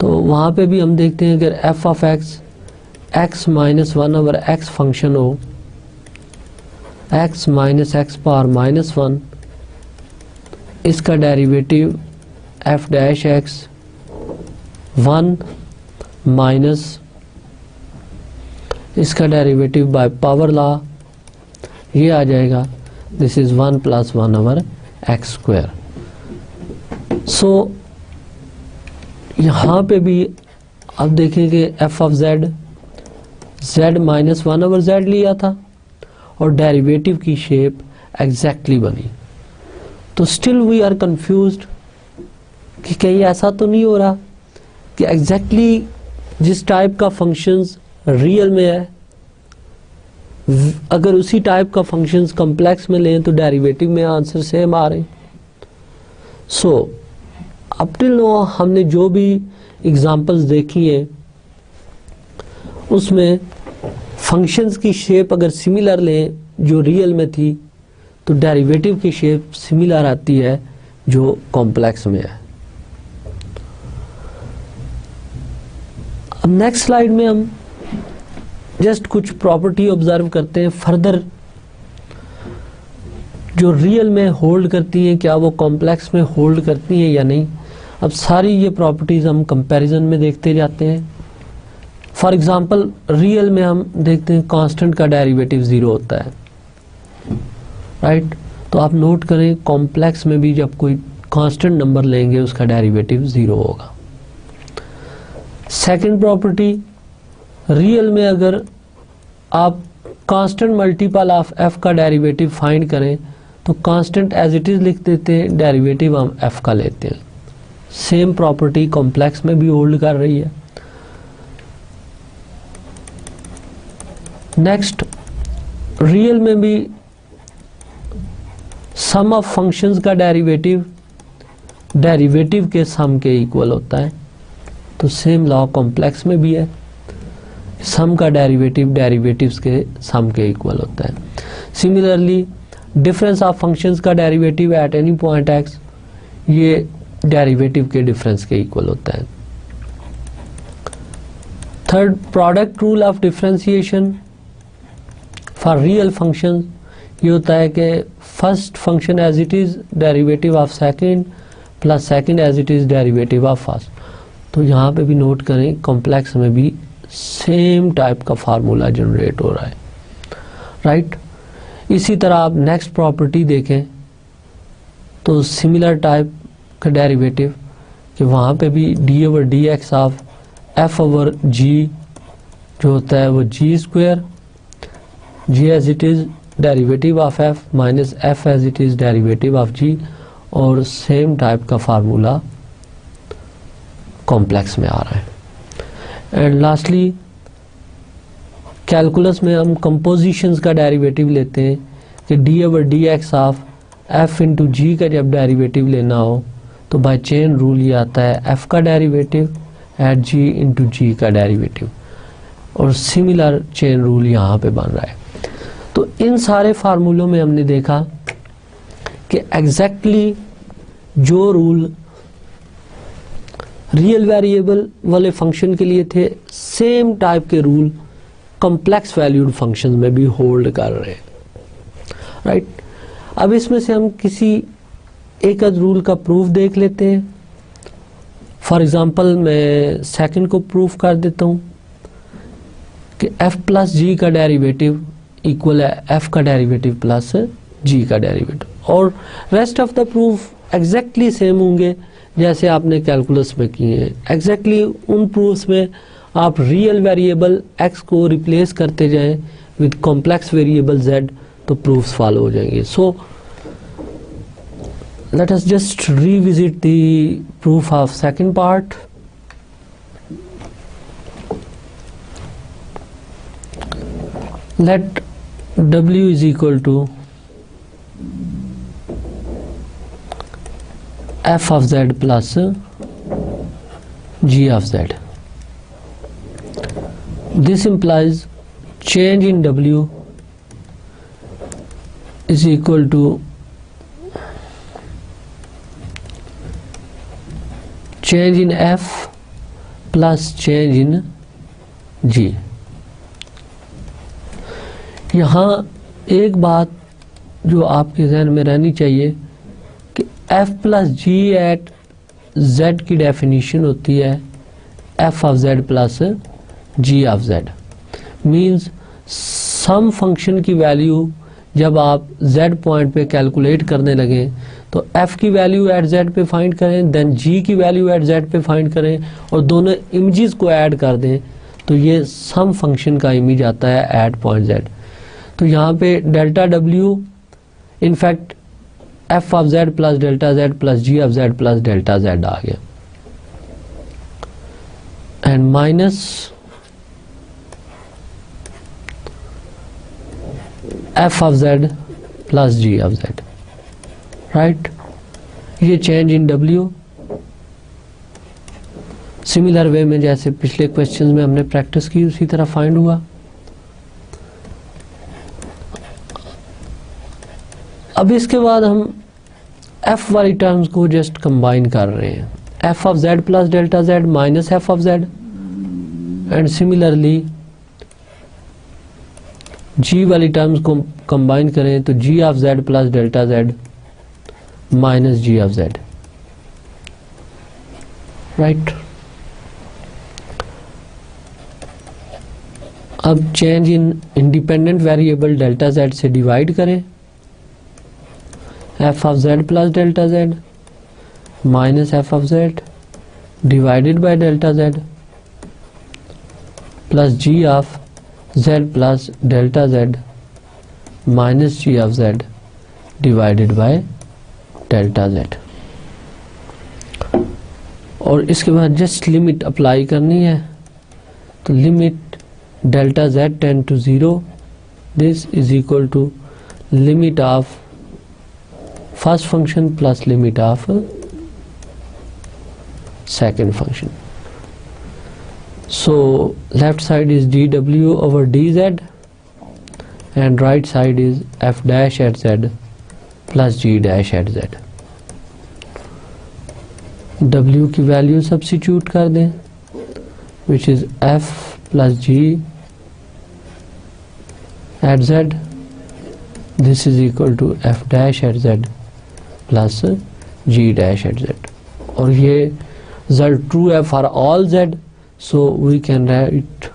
तो वहाँ पे भी हम देखते हैं अगर f of x minus 1/x function हो, x minus x power minus 1, इसका derivative f dash x 1 minus इसका डेरिवेटिव बाय पावर लॉ ये आ जाएगा, this is 1 plus 1/x square. So यहाँ पे भी अब देखेंगे f of z minus 1/z लिया था और डेरिवेटिव की शेप एग्जैक्टली बनी। तो स्टिल वी आर कंफ्यूज्ड कि कहीं ऐसा तो नहीं हो रहा कि एग्जैक्टली जिस टाइप का फंक्शंस रियल में है अगर उसी टाइप का फंक्शंस कॉम्प्लेक्स में लें तो डेरिवेटिव में आंसर सेम आ रहे हैं। सो अप टिल नो हमने जो भी एग्जांपल्स देखी हैं उसमें फंक्शंस की शेप अगर सिमिलर लें जो रियल में थी तो डेरिवेटिव की शेप सिमिलर आती है जो कॉम्प्लेक्स में है। अब नेक्स्ट स्लाइड में हम जस्ट कुछ प्रॉपर्टी ऑब्जर्व करते हैं फर्दर, जो रियल में होल्ड करती हैं, क्या वो कॉम्प्लेक्स में होल्ड करती हैं या नहीं। अब सारी ये प्रॉपर्टीज हम कंपैरिजन में देखते जाते हैं। फॉर एग्जांपल रियल में हम देखते हैं कांस्टेंट का डेरिवेटिव 0 होता है, राइट। तो आप नोट करें कॉम्प्लेक्स में भी जब कोई कांस्टेंट नंबर लेंगे उसका डेरिवेटिव 0 होगा। सेकंड प्रॉपर्टी, रियल में अगर आप कांस्टेंट मल्टीपल ऑफ एफ का डेरिवेटिव फाइंड करें तो कांस्टेंट एज इट इज लिख देते हैं, डेरिवेटिव हम एफ का लेते हैं। सेम प्रॉपर्टी कॉम्प्लेक्स में भी होल्ड कर रही है। नेक्स्ट, रियल में भी सम ऑफ फंक्शंस का डेरिवेटिव डेरिवेटिव के सम के इक्वल होता है। तो सेम लॉ कॉम्प्लेक्स में भी है, सम का डेरिवेटिव डेरिवेटिव्स के सम के इक्वल होता है। सिमिलरली डिफरेंस ऑफ फंक्शंस का derivative at any point x, ये डेरिवेटिव के डिफरेंस के इक्वल होता है। Third, product rule of differentiation for real function, ये होता है कि first function as it is derivative of second plus second as it is derivative of first. तो यहाँ पे भी नोट करें कॉम्प्लेक्स में भी सेम टाइप का फार्मूला जनरेट हो रहा है, राइट। इसी तरह आप नेक्स्ट प्रॉपर्टी देखें तो सिमिलर टाइप का डेरिवेटिव कि वहाँ पे भी D over D X of F over G जो होता है वो G square, G as it is derivative of F minus F as it is derivative of G, और सेम टाइप का फार्मूला कॉम्प्लेक्स में आ रहा है। एंड लास्टली कैलकुलस में हम कंपोजिशंस का डेरिवेटिव लेते हैं कि D over D X of F into G का जब डेरिवेटिव लेना हो तो बाय चेन रूल ये आता है एफ का डेरिवेटिव एट जी इंटू जी का डेरिवेटिव, और सिमिलर चेन रूल यहाँ पे बन रहा है। तो इन सारे फार्मूलों में हमने देखा कि एग्जैक्टली जो रूल रियल वेरिएबल वाले फंक्शन के लिए थे, सेम टाइप के रूल कॉम्प्लेक्स वैल्यूड फंक्शन में भी होल्ड कर रहे हैं, राइट। अब इसमें से हम किसी एक रूल का प्रूफ देख लेते हैं। फॉर एग्जांपल मैं सेकंड को प्रूफ कर देता हूं कि f प्लस जी का डेरिवेटिव इक्वल है f का डेरिवेटिव प्लस g का डेरिवेटिव, और rest of the proof exactly same होंगे जैसे आपने कैलकुलस में किए हैं। एग्जैक्टली उन प्रूफ्स में आप रियल वेरिएबल x को रिप्लेस करते जाएं विद कॉम्प्लेक्स वेरिएबल z, तो प्रूफ्स फॉलो हो जाएंगे। सो let us just revisit the proof of second part. Let W is equal to f of z plus g of z. This implies change in W is equal to change in f plus change in g। यहाँ एक बात जो आपके जहन में रहनी चाहिए कि f plus g at z की डेफिनेशन होती है f of z plus g of z। Means sum function की वैल्यू जब आप z पॉइंट पे कैलकुलेट करने लगे तो f की वैल्यू एट z पे फाइंड करें, देन g की वैल्यू एट z पे फाइंड करें और दोनों इमेजेस को ऐड कर दें, तो ये सम फंक्शन का इमेज आता है एट पॉइंट z। तो यहाँ पे delta w in fact f of z plus delta z plus g of z plus delta z आ गया, and minus f of z plus g of z, right. ये change in w similar way में जैसे पिछले questions में हमने practice की उसी तरह फाइंड हुआ। अब इसके बाद हम f वाली टर्म्स को जस्ट कंबाइन कर रहे हैं, f of z plus delta z minus f of z, and similarly G वाली टर्म्स को कंबाइन करें तो G of Z plus delta Z minus G of Z, right. अब change in independent variable delta Z से divide करें, F of Z plus delta Z minus F of Z divided by delta Z plus G of Z plus delta Z minus G of Z divided by delta z. और इसके बाद just limit apply करनी है, तो limit delta z tend to 0, this is equal to limit of first function plus limit of second function. So left side is dw over dz and right side is f dash at z plus g dash at z. w की value substitute कर दें, which is f plus g at z, this is equal to f dash at z plus g dash at z. और ये z true है for all z, so we can write,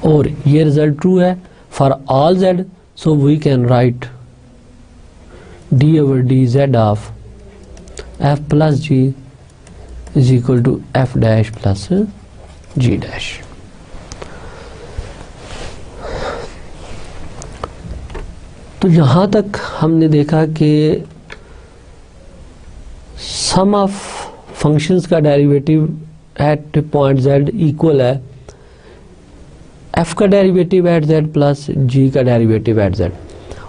और ये result true है for all z, so we can write d over dz of f plus g is equal to f dash plus g dash. तो यहाँ तक हमने देखा कि सम of functions का derivative at point z equal है f का derivative eight z plus g का डेरिवेटिव एट z,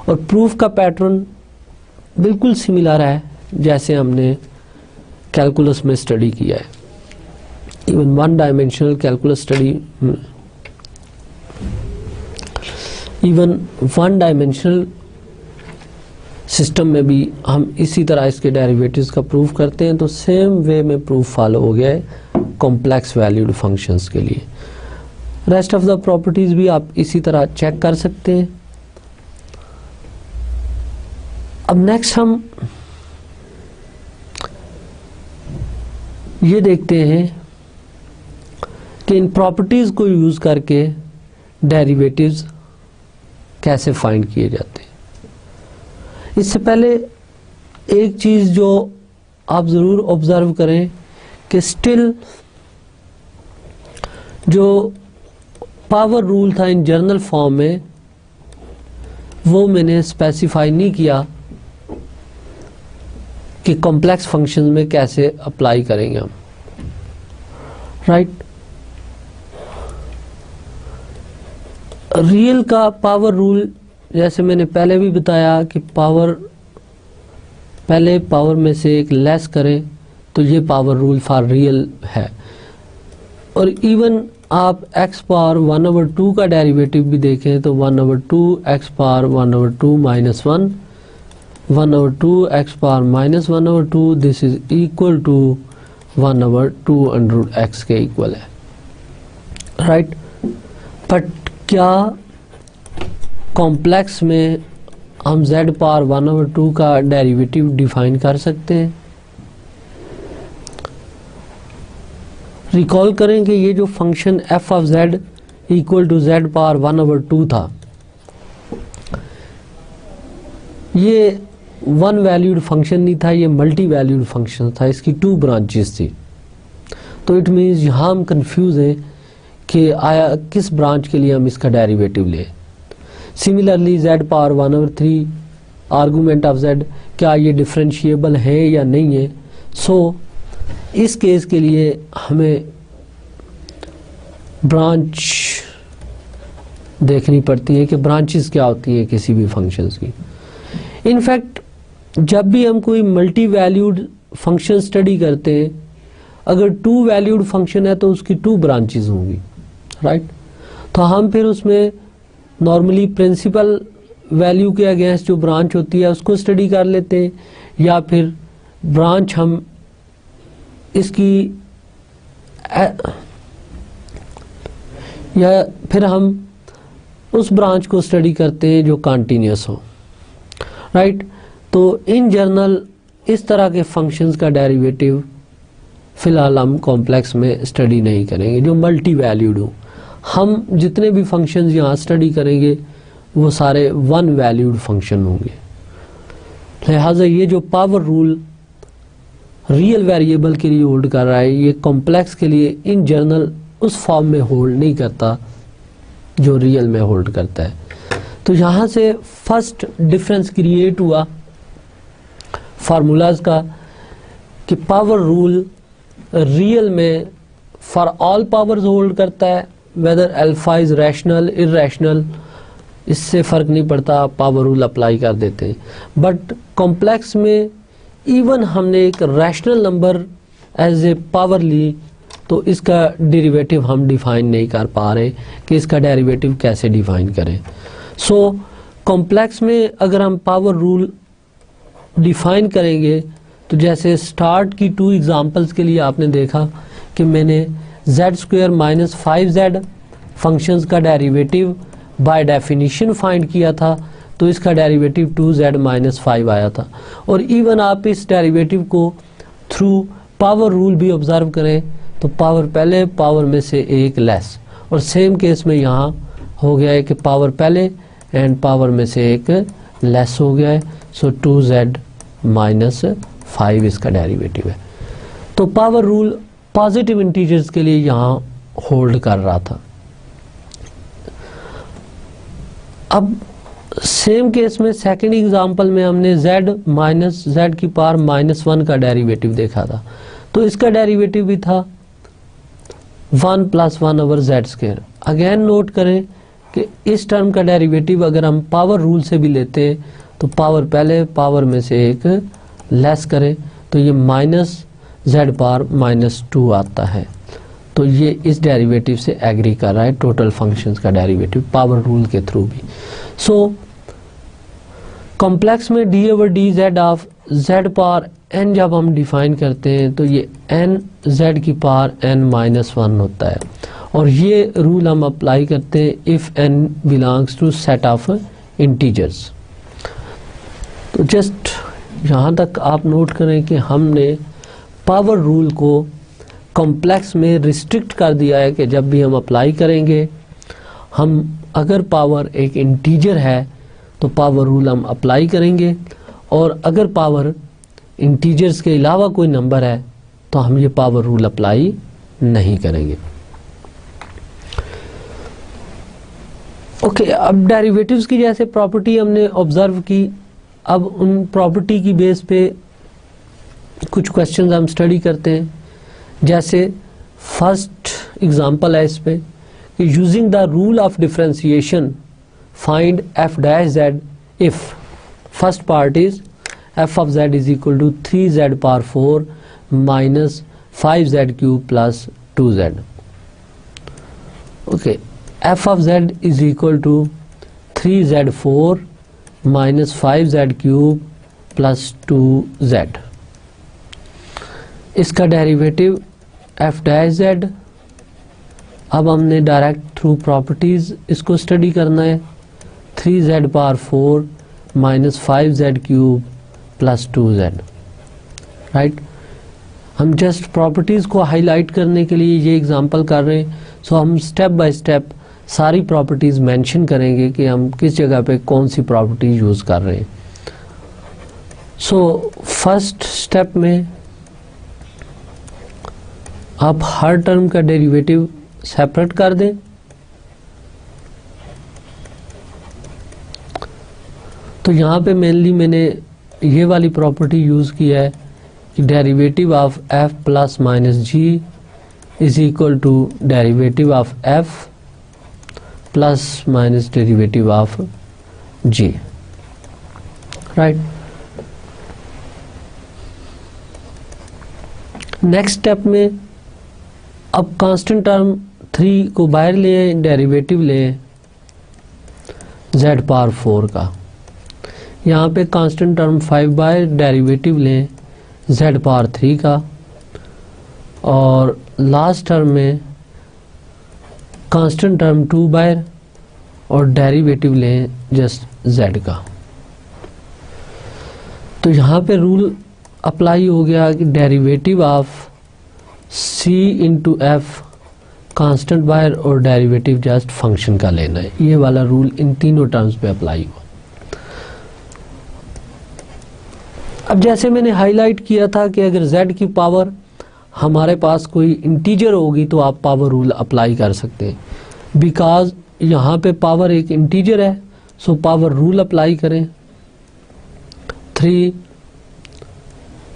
और प्रूफ का पैटर्न बिल्कुल सिमिलर है जैसे हमने कैलकुलस में स्टडी किया है। Even one dimensional calculus study, even one dimensional system में भी हम इसी तरह इसके डेरिवेटिव्स का प्रूफ करते हैं, तो सेम वे में प्रूफ फॉलो हो गया है कॉम्प्लेक्स वैल्यूड फंक्शंस के लिए। रेस्ट ऑफ द प्रॉपर्टीज भी आप इसी तरह चेक कर सकते हैं। अब नेक्स्ट हम ये देखते हैं कि इन प्रॉपर्टीज को यूज करके डेरिवेटिव्स कैसे फाइंड किए जाते हैं। इससे पहले एक चीज जो आप जरूर ऑब्जर्व करें कि स्टिल जो पावर रूल था इन जनरल फॉर्म में, वो मैंने स्पेसिफाई नहीं किया कि कॉम्प्लेक्स फंक्शन में कैसे अप्लाई करेंगे हम, राइट। रियल का पावर रूल जैसे मैंने पहले भी बताया कि पहले पावर में से एक लेस करें तो ये पावर रूल फॉर रियल है। और इवन आप x पावर 1/2 का डेरिवेटिव भी देखें तो 1/2 x power 1/2 minus 1, 1/2 x power minus 1/2, this is equal to 1/2 x के इक्वल है, राइट। बट क्या कॉम्प्लेक्स में हम z पावर 1/2 का डेरिवेटिव डिफाइन कर सकते हैं? रिकॉल करें कि ये जो function f of z equal to z power 1/2 था, ये वन वैल्यूड फंक्शन नहीं था, ये मल्टी वैल्यूड फंक्शन था, इसकी 2 ब्रांचेस थी। तो इट मीन्स यहाँ हम कंफ्यूज हैं कि आया किस ब्रांच के लिए हम इसका डेरिवेटिव लें। Similarly z power 1/3 argument of z, क्या ये डिफरेंशिएबल है या नहीं है। सो इस केस के लिए हमें ब्रांच देखनी पड़ती है कि ब्रांचेस क्या होती हैं किसी भी फंक्शंस की। इनफैक्ट जब भी हम कोई मल्टी वैल्यूड फंक्शन स्टडी करते हैं, अगर 2 वैल्यूड फंक्शन है तो उसकी 2 ब्रांचेस होंगी, राइट। तो हम फिर उसमें नॉर्मली प्रिंसिपल वैल्यू के अगेंस्ट जो ब्रांच होती है उसको स्टडी कर लेते हैं, या फिर ब्रांच हम इसकी या फिर हम उस ब्रांच को स्टडी करते हैं जो कंटिन्यूस हो, राइट। तो इन जनरल इस तरह के फंक्शंस का डेरिवेटिव फिलहाल हम कॉम्प्लेक्स में स्टडी नहीं करेंगे जो मल्टी वैल्यूड हो। हम जितने भी फंक्शंस यहाँ स्टडी करेंगे वो सारे वन वैल्यूड फंक्शन होंगे। लिहाजा ये जो पावर रूल रियल वेरिएबल के लिए होल्ड कर रहा है, ये कॉम्प्लेक्स के लिए इन जनरल उस फॉर्म में होल्ड नहीं करता जो रियल में होल्ड करता है। तो यहाँ से फर्स्ट डिफरेंस क्रिएट हुआ फार्मूलाज का कि पावर रूल रियल में फॉर ऑल पावर्स होल्ड करता है, whether alpha is rational irrational इससे फ़र्क नहीं पड़ता, पावर रूल अप्लाई कर देते हैं। बट कॉम्प्लेक्स में इवन हमने एक rational number as a power ली तो इसका डेरिवेटिव हम डिफाइन नहीं कर पा रहे कि इसका डेरिवेटिव कैसे डिफाइन करें। सो कॉम्प्लेक्स में अगर हम पावर रूल डिफाइन करेंगे तो जैसे स्टार्ट की 2 एग्जांपल्स के लिए आपने देखा कि मैंने z² माइनस 5z फंक्शंस का डेरिवेटिव बाय डेफिनेशन फाइंड किया था, तो इसका डेरिवेटिव 2z माइनस 5 आया था। और इवन आप इस डेरिवेटिव को थ्रू पावर रूल भी ऑब्जर्व करें तो पावर पहले पावर में से एक लेस, और सेम केस में यहाँ हो गया है कि पावर पहले एंड पावर में से एक लेस हो गया है। सो 2z माइनस 5 इसका डेरिवेटिव है। तो पावर रूल पॉजिटिव इंटीजर्स के लिए यहाँ होल्ड कर रहा था। अब सेम केस में सेकंड एग्जांपल में हमने z माइनस z की पावर -1 का डेरिवेटिव देखा था, तो इसका डेरिवेटिव भी था 1 + 1 ओवर z²। अगेन नोट करें कि इस टर्म का डेरिवेटिव अगर हम पावर रूल से भी लेते हैं तो पावर पहले पावर में से एक लेस करें तो ये -z पावर -2 आता है। तो ये इस डेरिवेटिव से एग्री कर रहा है, टोटल फंक्शंस का डेरिवेटिव पावर रूल के थ्रू भी। सो कॉम्प्लेक्स में d/dz of z power n जब हम डिफाइन करते हैं तो ये n z की पावर n-1 होता है, और ये रूल हम अप्लाई करते हैं if n belongs to set of integers. तो जस्ट यहाँ तक आप नोट करें कि हमने पावर रूल को कॉम्प्लेक्स में रिस्ट्रिक्ट कर दिया है कि जब भी हम अप्लाई करेंगे, हम अगर पावर एक इंटीजर है तो पावर रूल हम अप्लाई करेंगे, और अगर पावर इंटीजर्स के अलावा कोई नंबर है तो हम ये पावर रूल अप्लाई नहीं करेंगे। ओके, अब डेरिवेटिव्स की जैसे प्रॉपर्टी हमने ऑब्जर्व की, अब उन प्रॉपर्टी की बेस पे कुछ क्वेश्चंस हम स्टडी करते हैं। जैसे फर्स्ट एग्जांपल है इस पे कि using the rule of differentiation find f'(z) if first part is f of z is equal to 3z power 4 minus 5z cube plus 2z. Okay, f of z is equal to 3z4 minus 5z cube plus 2z. इसका derivative f'(z), अब हमने direct through properties इसको study करना है। 3z power 4 minus 5z cube plus 2z, right. हम just properties को highlight करने के लिए ये एग्जांपल कर रहे हैं। सो हम स्टेप बाय स्टेप सारी प्रॉपर्टीज़ मेंशन करेंगे कि हम किस जगह पे कौन सी प्रॉपर्टी यूज़ कर रहे हैं। सो फर्स्ट स्टेप में आप हर टर्म का डेरिवेटिव सेपरेट कर दें। तो यहाँ पे मेनली मैंने ये वाली प्रॉपर्टी यूज़ की है कि derivative of f plus minus g is equal to derivative of f plus minus derivative of g, right. Next step में अब कांस्टेंट टर्म 3 को बाहर ले, डेरिवेटिव ले z पावर 4 का। यहाँ पे कांस्टेंट टर्म 5 बाय डेरिवेटिव लें z पावर 3 का, और लास्ट टर्म में कांस्टेंट टर्म 2 बाय और डेरिवेटिव लें जस्ट z का। तो यहाँ पे रूल अप्लाई हो गया कि derivative of c into f constant बायर और डेरिवेटिव जस्ट फंक्शन का लेना है। ये वाला रूल इन तीनों टर्म्स पे अप्लाई हुआ। अब जैसे मैंने हाईलाइट किया था कि अगर z की पावर हमारे पास कोई इंटीजर होगी तो आप पावर रूल अप्लाई कर सकते हैं। बिकॉज यहाँ पे पावर एक इंटीजर है, सो पावर रूल अप्लाई करें। 3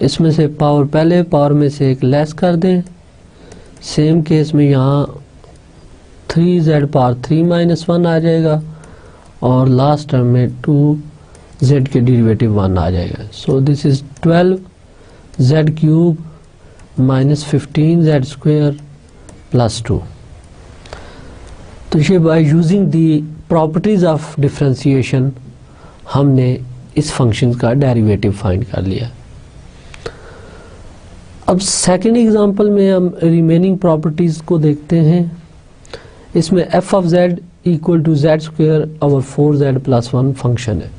इसमें से पावर पहले पावर में से एक लेस कर दें। सेम केस में यहाँ 3z पावर 3 माइनस 1 आ जाएगा और लास्ट टर्म में 2z के डेरिवेटिव 1 आ जाएगा। सो this is 12z cube minus 15z square plus 2। तो ये by using the properties of differentiation हमने इस फंक्शन का डेरिवेटिव फाइंड कर लिया। अब सेकंड एग्जांपल में हम रिमेनिंग प्रॉपर्टीज को देखते हैं। इसमें f of z equal to z square over 4z plus 1 function है।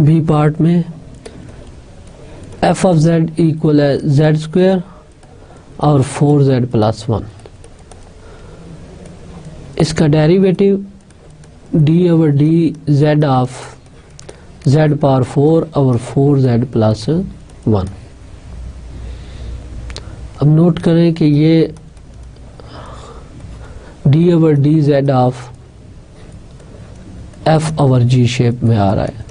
बी पार्ट में f ऑफ z इक्वल है z स्क्वायर और 4z प्लस 1। इसका derivative d over d z of z power 4 over 4z plus 1। अब note करें कि ये d over d z of f over g shape में आ रहा है।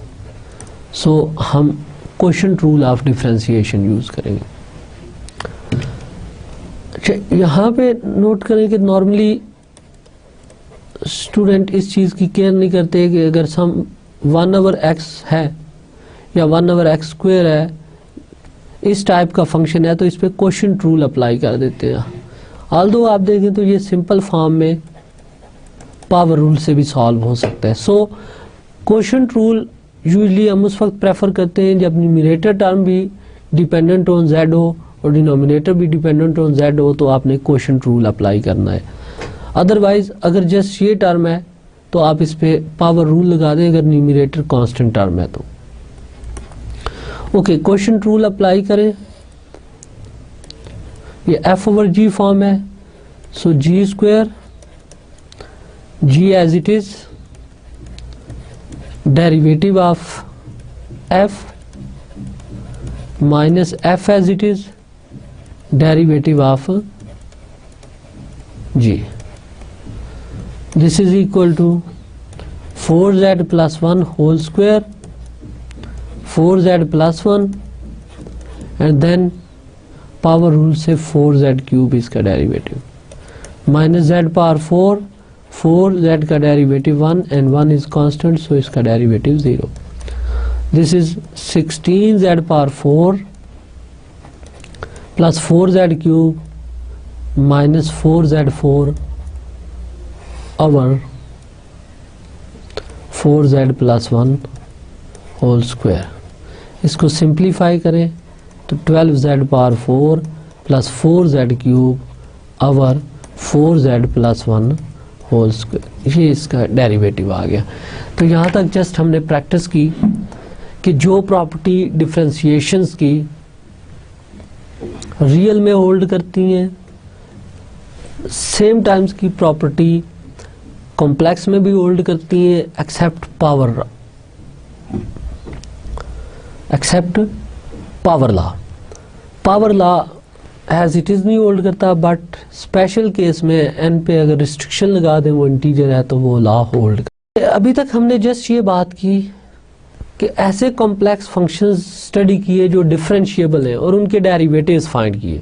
सो हम quotient rule of differentiation use करेंगे। अच्छा, यहाँ पे नोट करें कि नॉर्मली स्टूडेंट इस चीज़ की केयर नहीं करते कि अगर सम 1 ओवर x है या 1 ओवर x स्क्वायर है, इस टाइप का फंक्शन है, तो इस पे क्वोशंट रूल अप्लाई कर देते हैं। ऑल्दो आप देखें तो ये सिंपल फॉर्म में पावर रूल से भी सॉल्व हो सकता है। सो क्वोशंट रूल यूजली हम उस वक्त प्रेफर करते हैं जब न्यूमरेटर टर्म भी डिपेंडेंट ऑन z हो और डिनोमिनेटर भी डिपेंडेंट ऑन z हो, तो आपने क्वोशंट रूल अप्लाई करना है। अदरवाइज अगर जस्ट ये टर्म है तो आप इस पे पावर रूल लगा दें अगर न्यूमरेटर कांस्टेंट टर्म है तो। ओके, क्वोशंट रूल अप्लाई करें। ये f ओवर g फॉर्म है, so g square g as it is derivative of f minus f as it is derivative of g। This is equal to 4z plus 1 whole square 4z plus 1 and then power rule से 4z cube इसका derivative minus z power 4 4z का derivative 1 and 1 is constant, so इसका derivative 0। This is 16z power 4 plus 4z cube minus 4z4 over 4z plus 1 whole square. इसको simplify करें तो 12z power 4 plus 4z cube over 4z plus 1 whole square, ये इसका derivative आ गया। तो यहाँ तक जस्ट हमने प्रैक्टिस की कि जो प्रॉपर्टी डिफरेंशिएशंस की रियल में होल्ड करती हैं, सेम टाइम्स की प्रॉपर्टी कॉम्प्लेक्स में भी होल्ड करती हैं except power law. Power law as it is नहीं होल्ड करता, बट स्पेशल केस में n पे अगर रिस्ट्रिक्शन लगा दें वो इंटीजर है तो वो लॉ होल्ड कर। अभी तक हमने जस्ट ये बात की कि ऐसे कॉम्प्लेक्स फंक्शंस स्टडी किए जो डिफरेंशिएबल हैं और उनके डेरिवेटिव्स फाइंड किए।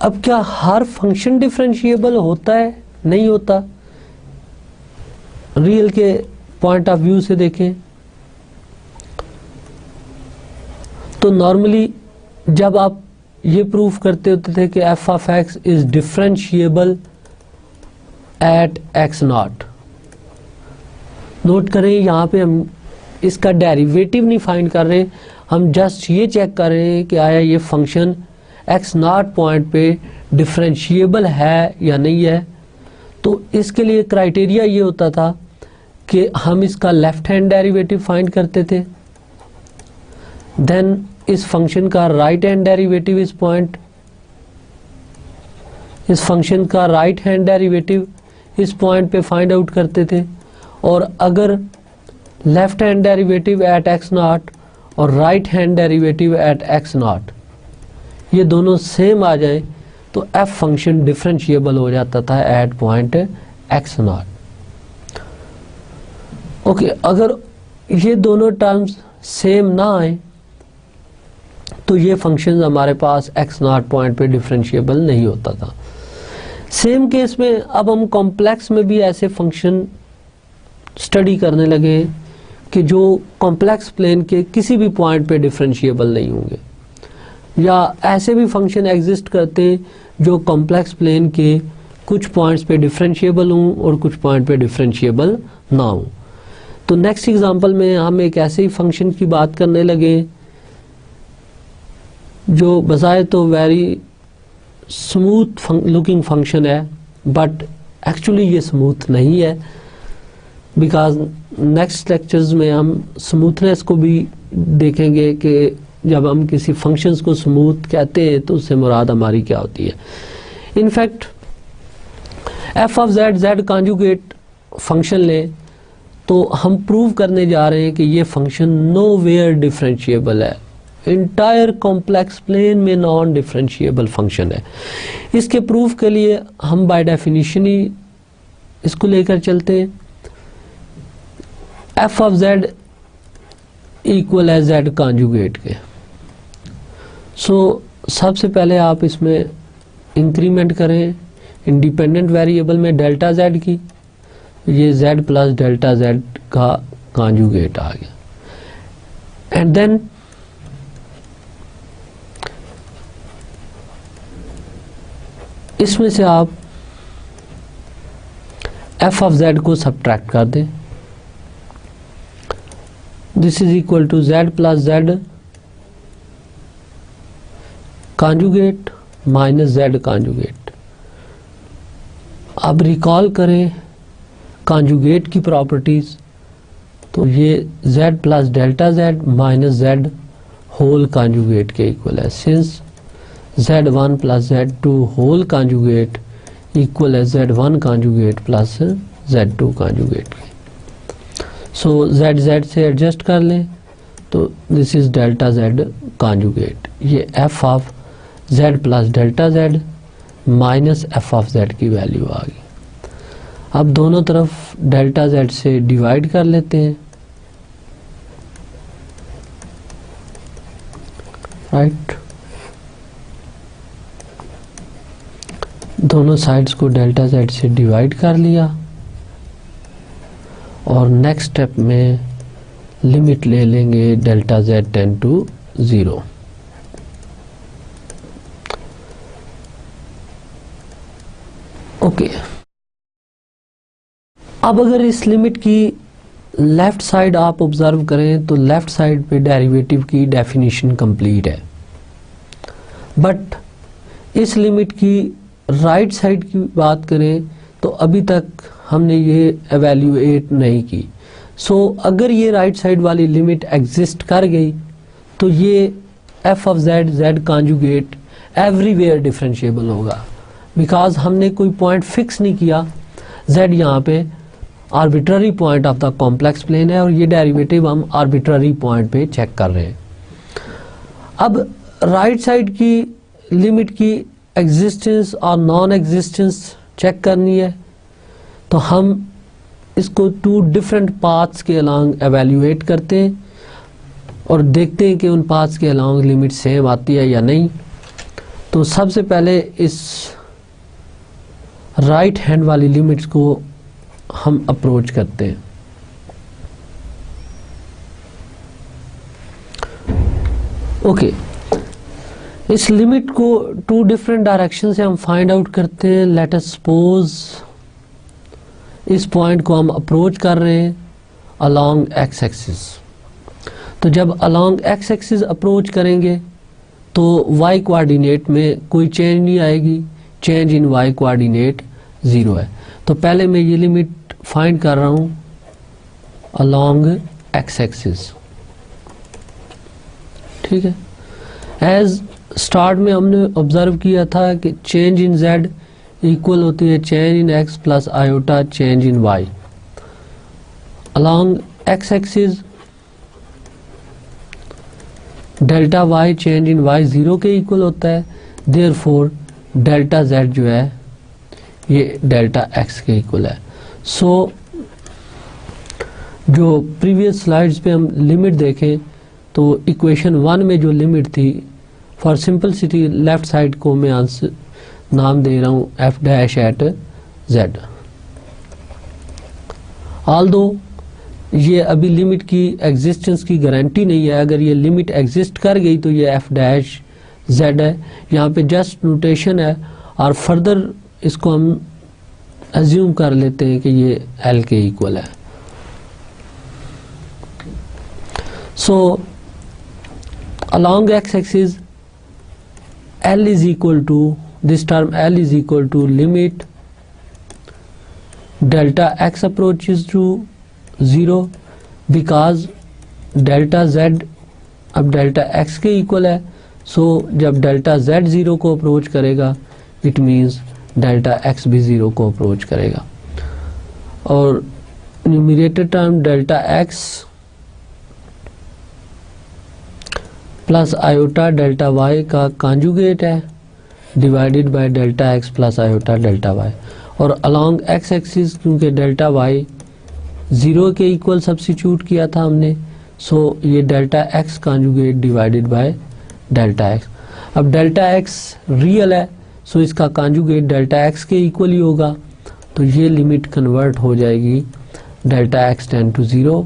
अब क्या हर फंक्शन डिफरेंशिएबल होता है? नहीं होता। रियल के पॉइंट ऑफ व्यू से देखें तो नॉर्मली जब आप ये प्रूफ करते होते थे कि f of x is differentiable eight x not. Note करें यहाँ पे हम इसका डेरिवेटिव नहीं फाइंड कर रहे, हम जस्ट ये चेक कर रहे हैं कि आया ये फंक्शन x नॉट पॉइंट पे डिफरेंशिएबल है या नहीं है। तो इसके लिए क्राइटेरिया ये होता था कि हम इसका लेफ्ट हैंड डेरिवेटिव फाइंड करते थे, देन इस फंक्शन का राइट हैंड डेरिवेटिव इस पॉइंट, इस फंक्शन का राइट हैंड डेरिवेटिव इस पॉइंट पे फाइंड आउट करते थे, और अगर left hand derivative at X not और right hand derivative at X not ये दोनों सेम आ जाए तो एफ फंक्शन डिफरेंशिएबल हो जाता था at point x naught. Okay, अगर ये दोनों टर्म्स सेम ना आए तो ये फंक्शन हमारे पास एक्स नॉट पॉइंट पे डिफरेंशिएबल नहीं होता था। सेम केस में अब हम कॉम्प्लेक्स में भी ऐसे फंक्शन स्टडी करने लगे कि जो कॉम्प्लेक्स प्लेन के किसी भी पॉइंट पे डिफरेंशिएबल नहीं होंगे, या ऐसे भी फंक्शन एग्जिस्ट करते जो कॉम्प्लेक्स प्लेन के कुछ पॉइंट्स पे डिफरेंशिएबल हों और कुछ पॉइंट पे डिफरेंशिएबल ना हो। तो नेक्स्ट एग्जांपल में हम एक ऐसे ही फंक्शन की बात करने लगे जो बजाय तो वेरी स्मूथ लुकिंग फंक्शन है, बट एक्चुअली ये स्मूथ नहीं है, बिकॉज नेक्स्ट लेक्चर्स में हम स्मूथनेस को भी देखेंगे कि जब हम किसी फंक्शंस को स्मूथ कहते हैं तो उससे मुराद हमारी क्या होती है। In fact F of z z conjugate function लें तो हम प्रूव करने जा रहे हैं कि ये फंक्शन नो वेयर डिफरेंशिएबल है, इंटायर कॉम्प्लेक्स प्लेन में नॉन डिफरेंशिएबल फंक्शन है। इसके प्रूफ के लिए हम बाय डेफिनेशन ही इसको लेकर चलते हैं, एफ ऑफ जेड इक्वल है जेड कॉन्जुगेट के। सो सबसे पहले आप इसमें इंक्रीमेंट करें इंडिपेंडेंट वेरिएबल में डेल्टा जेड की, ये जेड प्लस डेल्टा जेड का कॉन्जुगेट आ गया, एंड देन इसमें से आप एफ ऑफ जेड को सब्ट्रैक्ट कर दें। This is equal to z plus z conjugate minus z conjugate. अब रिकॉल करें कॉन्जुगेट की प्रॉपर्टीज, तो ये z plus delta Z minus Z whole conjugate के इक्वल है, since z1 plus z2 whole conjugate equal है z1 conjugate plus z2 conjugate के। So z z से एडजस्ट कर लें तो this is delta z conjugate, ये f of z plus delta z minus f of z की value आ गई। अब दोनों तरफ डेल्टा z से डिवाइड कर लेते हैं, राइट। दोनों साइड्स को डेल्टा जेड से डिवाइड कर लिया और नेक्स्ट स्टेप में लिमिट ले लेंगे delta z tend to 0। Okay, अब अगर इस लिमिट की लेफ्ट साइड आप ऑब्जर्व करें तो लेफ्ट साइड पे डेरिवेटिव की डेफिनेशन कंप्लीट है, बट इस लिमिट की राइट साइड की बात करें तो अभी तक हमने ये एवेल्यूएट नहीं की। सो अगर ये राइट साइड वाली लिमिट एग्जिस्ट कर गई तो ये f of z z conjugate everywhere differentiable होगा, बिकॉज हमने कोई पॉइंट फिक्स नहीं किया। जेड यहाँ पे arbitrary point of the complex plane है और ये डेरिवेटिव हम आर्बिट्ररी पॉइंट पे चेक कर रहे हैं। अब राइट साइड की लिमिट की एग्जिस्टेंस और नॉन एग्जिस्टेंस चेक करनी है तो हम इसको टू डिफरेंट पाथ्स के अलोंग एवेल्यूएट करते हैं और देखते हैं कि उन पाथ्स के अलोंग लिमिट सेम आती है या नहीं। तो सबसे पहले इस राइट हैंड वाली लिमिट्स को हम अप्रोच करते हैं। ओके, इस लिमिट को टू डिफरेंट डायरेक्शन से हम फाइंड आउट करते हैं। लेट अस सपोज इस पॉइंट को हम अप्रोच कर रहे हैं अलोंग एक्स एक्सिस। तो जब अलोंग एक्स एक्सिस अप्रोच करेंगे तो वाई कोऑर्डिनेट में कोई चेंज नहीं आएगी, चेंज इन वाई कोऑर्डिनेट 0 है। तो पहले मैं ये लिमिट फाइंड कर रहा हूँ अलोंग एक्स एक्सिस, ठीक है। एज स्टार्ट में हमने ऑब्जर्व किया था कि चेंज इन जेड इक्वल होती है change in x plus iota change in y. Along x axis delta y change in y 0 के इक्वल होता है, देयरफॉर डेल्टा जेड जो है ये डेल्टा एक्स के इक्वल है। सो जो प्रीवियस स्लाइड्स पे हम लिमिट देखें तो इक्वेशन 1 में जो लिमिट थी, फॉर सिंपलिसिटी लेफ्ट साइड को मैं आंसर नाम दे रहा हूँ f dash at z. Although ये अभी लिमिट की एग्जिस्टेंस की गारंटी नहीं है, अगर ये लिमिट एग्जिस्ट कर गई तो ये एफ डैश जेड है। यहाँ पे जस्ट नोटेशन है और फर्दर इसको हम एज्यूम कर लेते हैं कि ये एल के इक्वल है। सो along x axis L is equal to, this term L is equal to limit delta x approaches to 0 because delta z अब delta x के इक्वल है। सो जब delta z 0 को अप्रोच करेगा इट मीन्स delta x भी 0 को approach करेगा। और numerator term delta x plus iota delta y का कॉन्जुगेट है divided by delta x plus iota delta y. और अलोंग एक्स एक्सिस क्योंकि डेल्टा वाई 0 के इक्वल सब्स्टिट्यूट किया था हमने, सो ये delta x conjugate divided by delta x. अब डेल्टा एक्स रियल है सो इसका कॉन्जुगेट डेल्टा एक्स के इक्वल ही होगा, तो ये लिमिट कन्वर्ट हो जाएगी delta x tend to 0,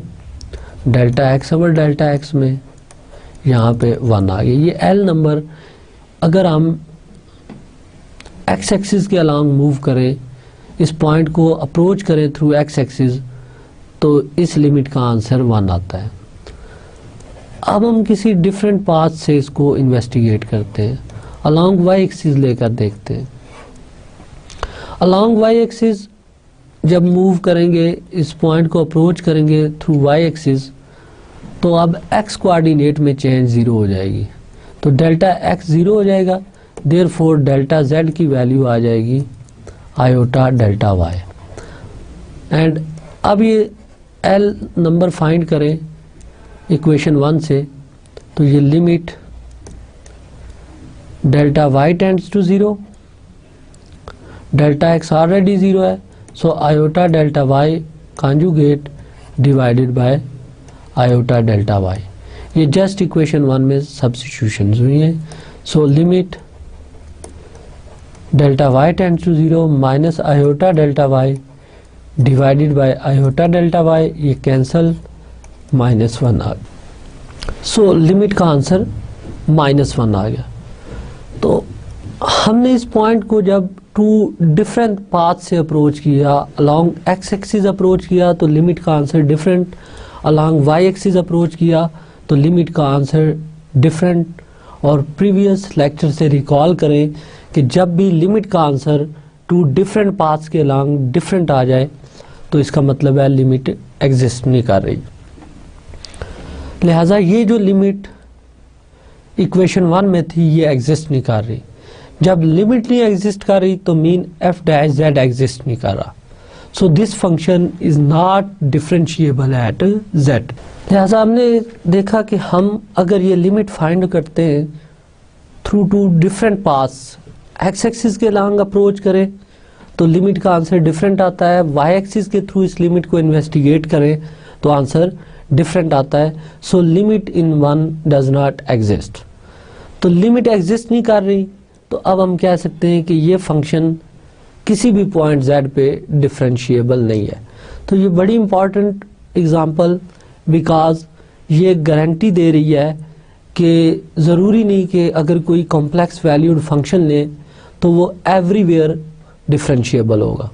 delta x over delta x में यहाँ पे 1 आ गया। ये एल नंबर अगर हम एक्स एक्सिस के अलोंग मूव करें, इस पॉइंट को अप्रोच करें थ्रू एक्स एक्सिस, तो इस लिमिट का आंसर 1 आता है। अब हम किसी डिफरेंट पाथ से इसको इन्वेस्टिगेट करते हैं, अलोंग वाई एक्सिस लेकर देखते हैं। अलोंग वाई एक्सिस जब मूव करेंगे, इस पॉइंट को अप्रोच करेंगे थ्रू वाई एक्सिस, तो अब x कोऑर्डिनेट में चेंज 0 हो जाएगी, तो डेल्टा x 0 हो जाएगा, देयरफॉर डेल्टा z की वैल्यू आ जाएगी आयोटा डेल्टा y। एंड अब ये l नंबर फाइंड करें इक्वेशन 1 से, तो ये limit delta y tends to 0, delta x already 0 है, so iota delta y conjugate divided by iota delta y. ये जस्ट इक्वेशन 1 में सब्स्टिट्यूशन हुई है। So limit delta y tends to 0 minus iota delta y divided by iota delta y, ये cancel -1 आ गया। So limit का answer -1 आ गया। तो हमने इस पॉइंट को जब 2 डिफरेंट पाथ से अप्रोच किया, अलोंग एक्स एक्सिस अप्रोच किया तो लिमिट का answer different, along y axis approach किया तो लिमिट का आंसर डिफरेंट। और प्रीवियस लेक्चर से रिकॉल करें कि जब भी लिमिट का आंसर 2 डिफरेंट पाथ्स के अलोंग डिफरेंट आ जाए तो इसका मतलब है लिमिट एग्जिस्ट नहीं कर रही। लिहाजा ये जो लिमिट इक्वेशन 1 में थी ये एग्जिस्ट नहीं कर रही। जब लिमिट नहीं एग्जिस्ट कर रही तो mean F dash Z exist नहीं कर रहा। So this function is not differentiable eight Z. लिहाजा हमने देखा कि हम अगर ये लिमिट फाइंड करते हैं through 2 different paths, x axis के अलोंग अप्रोच करें तो लिमिट का आंसर डिफरेंट आता है, वाई एक्सिस के थ्रू इस लिमिट को इन्वेस्टिगेट करें तो आंसर डिफरेंट आता है। So limit in 1 does not exist. तो लिमिट एग्जिस्ट नहीं कर रही तो अब हम कह सकते हैं कि ये फंक्शन किसी भी पॉइंट z पे डिफरेंशिएबल नहीं है। तो ये बड़ी इंपॉर्टेंट एग्जांपल, बिकॉज ये गारंटी दे रही है कि ज़रूरी नहीं कि अगर कोई कॉम्प्लेक्स वैल्यूड फंक्शन ले तो वो एवरीवेयर डिफरेंशिएबल होगा।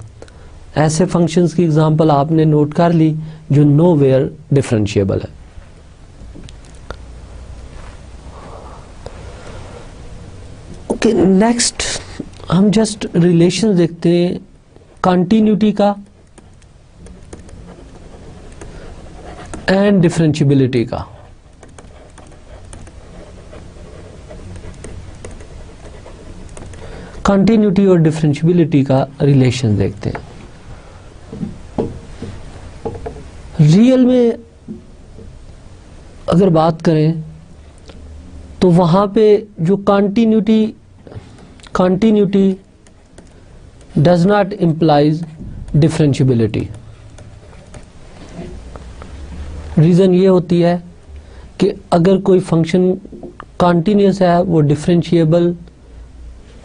ऐसे फंक्शंस की एग्जांपल आपने नोट कर ली जो नोवेयर डिफरेंशिएबल है। ओके, नेक्स्ट हम जस्ट रिलेशन देखते हैं कंटिन्यूटी का एंड डिफरेंशियबिलिटी का। कंटिन्यूटी और डिफरेंशियबिलिटी का रिलेशन देखते हैं। रियल में अगर बात करें तो वहां पे जो continuity does not implies differentiability. Reason ये होती है कि अगर कोई फंक्शन कॉन्टिन्यूस है वो डिफरेंशिएबल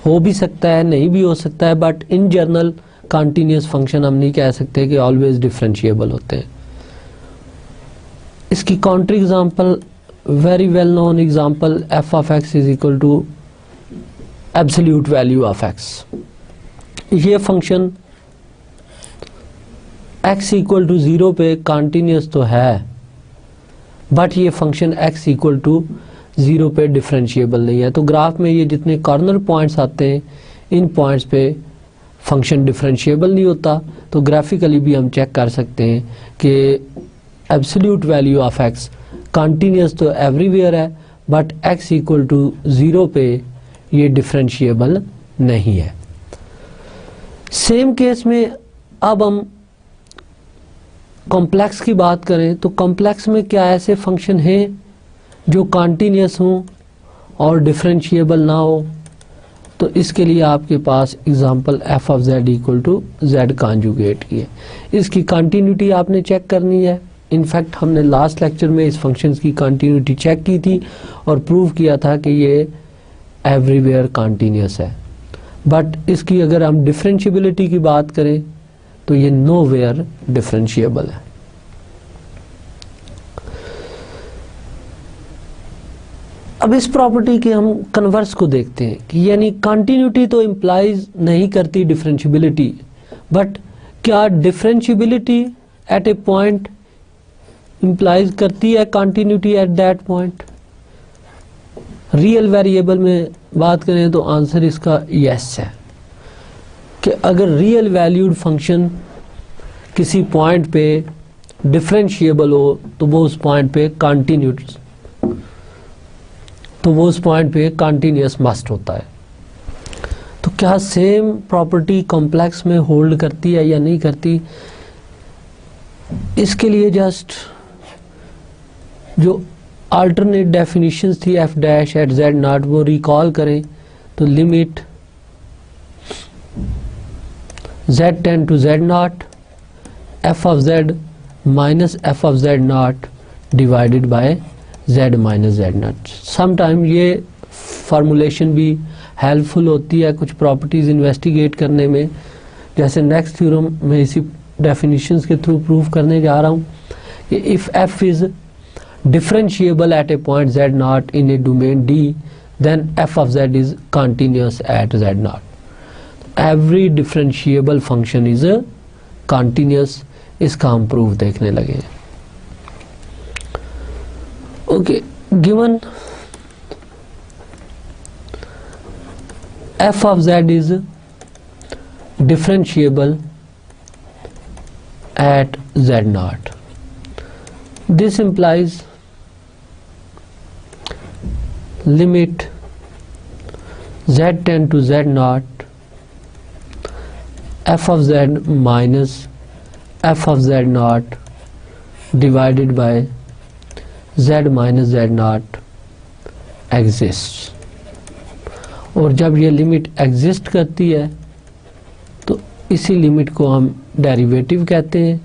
हो भी सकता है, नहीं भी हो सकता है, but in general continuous function हम नहीं कह सकते कि ऑलवेज डिफरेंशिएबल होते हैं। इसकी counter example, very well known example, F of x is equal to absolute value of x. ये फंक्शन x इक्वल टू 0 पे कॉन्टिन्यूस तो है, बट ये फंक्शन x इक्वल टू 0 पे डिफरेंशिएबल नहीं है। तो ग्राफ में ये जितने कॉर्नर पॉइंट्स आते हैं, इन पॉइंट्स पे फंक्शन डिफरेंशिएबल नहीं होता। तो ग्राफिकली भी हम चेक कर सकते हैं कि absolute value of x continuous तो एवरीवेयर है, बट x इक्वल टू 0 पे ये डिफरेंशिएबल नहीं है। सेम केस में अब हम कॉम्प्लेक्स की बात करें तो कॉम्प्लेक्स में क्या ऐसे फंक्शन हैं जो कॉन्टिन्यूस हों और डिफरेंशिएबल ना हो? तो इसके लिए आपके पास example F of Z equal to Z conjugate की है। इसकी कॉन्टिन्यूटी आपने चेक करनी है। इनफैक्ट हमने लास्ट लेक्चर में इस फंक्शन की कॉन्टिन्यूटी चेक की थी और प्रूव किया था कि ये एवरीवेयर कॉन्टिन्यूस है। बट इसकी अगर हम डिफरेंशिएबिलिटी की बात करें तो ये नोवेयर डिफरेंशिएबल है। अब इस प्रॉपर्टी के हम कन्वर्स को देखते हैं कि यानी कंटिन्यूटी तो इंप्लाइज नहीं करती डिफरेंशिएबिलिटी, बट क्या differentiability eight a point implies करती है continuity at that point? Real variable में बात करें तो आंसर इसका यस है कि अगर रियल वैल्यूड फंक्शन किसी पॉइंट पे डिफरेंशिएबल हो तो वो उस पॉइंट पे कंटिन्यूस मस्ट होता है। तो क्या सेम प्रॉपर्टी कॉम्प्लेक्स में होल्ड करती है या नहीं करती? इसके लिए जस्ट जो अल्टरनेट डेफिनेशंस थी f dash at Z naught वो रिकॉल करें तो limit z tend to z not f of z minus f of z naught divided by z minus z naught. Sometime ये फार्मूलेशन भी helpful होती है कुछ properties investigate करने में, जैसे नेक्स्ट थ्योरम में इसी डेफिनेशंस के थ्रू प्रूव करने जा रहा हूँ कि if f is differentiable at a point z naught in a domain D, then f of z is continuous at z naught. Every differentiable function is a continuous. इसका हम proof देखने लगे हैं। Okay, given f of z is differentiable at z naught. This implies limit z tend to z naught f of z minus f of z naught divided by z minus z naught exists। और जब ये limit exist करती है तो इसी limit को हम derivative कहते हैं।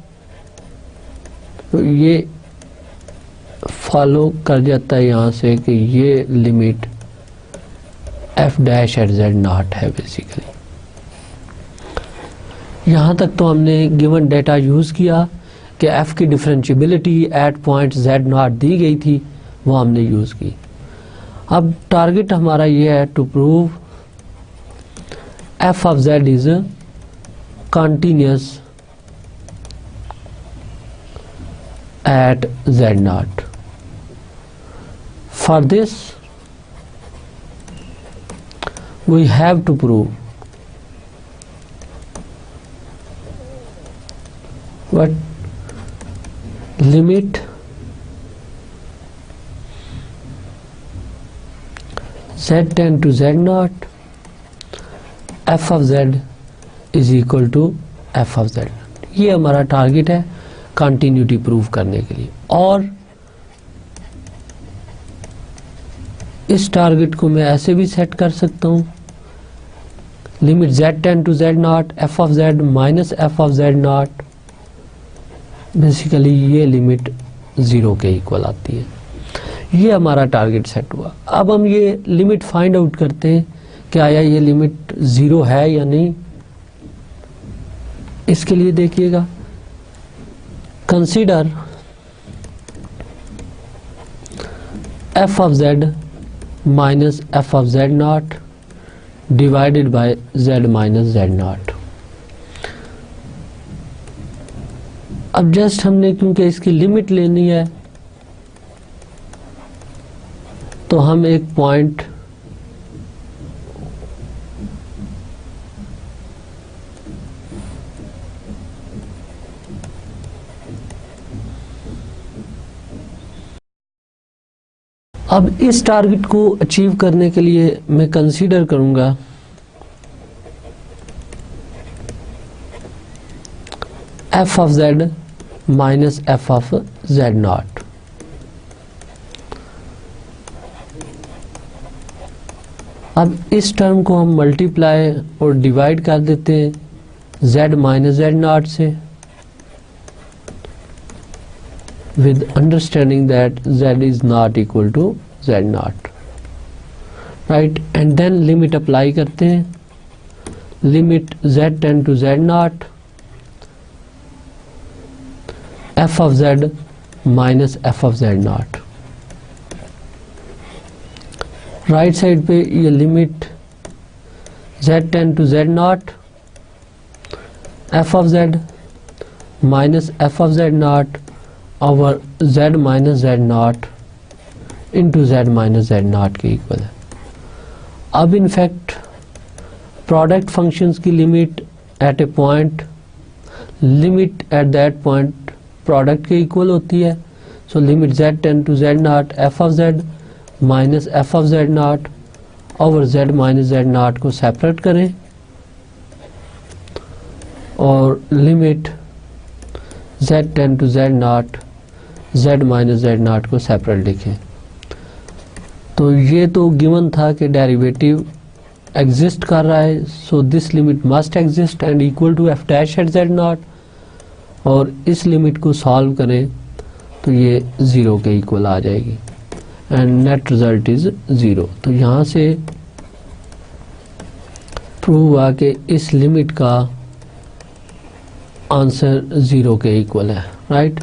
तो ये फॉलो कर जाता है यहाँ से कि ये limit f dash at z naught है बेसिकली। यहाँ तक तो हमने गिवन डेटा यूज़ किया कि f की differentiability at point z naught दी गई थी, वो हमने यूज़ की। अब टारगेट हमारा ये है to prove f of z is continuous at z naught. For this we have to prove but limit z tend to z not f of z is equal to f of z। ये हमारा target है continuity prove करने के लिए। और इस target को मैं ऐसे भी सेट कर सकता हूँ, limit z tend to z not f of z minus f of z naught, basically ये लिमिट 0 के इक्वल आती है। ये हमारा टारगेट सेट हुआ। अब हम ये लिमिट फाइंड आउट करते हैं कि आया ये लिमिट 0 है या नहीं। इसके लिए देखिएगा, consider f of z minus f of z naught divided by z minus z not. अब जस्ट हमने क्योंकि इसकी लिमिट लेनी है तो हम एक पॉइंट अब इस टारगेट को अचीव करने के लिए मैं कंसीडर करूंगा f of z minus f of z not. अब इस टर्म को हम मल्टीप्लाई और डिवाइड कर देते हैं z माइनस z नॉट से, with understanding that z is not equal to z naught, right? And then limit apply करते हैं, limit z tend to z naught f of z minus f of z naught। Right side पे ये limit z tend to z naught f of z minus f of z naught और z minus z naught into z minus z naught के equal है। अब in fact product functions की limit at a point, limit at that point product के equal होती है। So limit z tend to z not f of z minus f of z naught और z minus z naught को separate करें और limit z tend to z naught z minus z naught को separate लिखें। तो ये तो given था कि डेरिवेटिव एग्जिस्ट कर रहा है, so this limit must exist and equal to f dash at z naught, और इस लिमिट को सॉल्व करें तो ये 0 के इक्वल आ जाएगी एंड नेट रिजल्ट इज 0। तो यहाँ से प्रूव हुआ कि इस लिमिट का आंसर 0 के इक्वल है, राइट?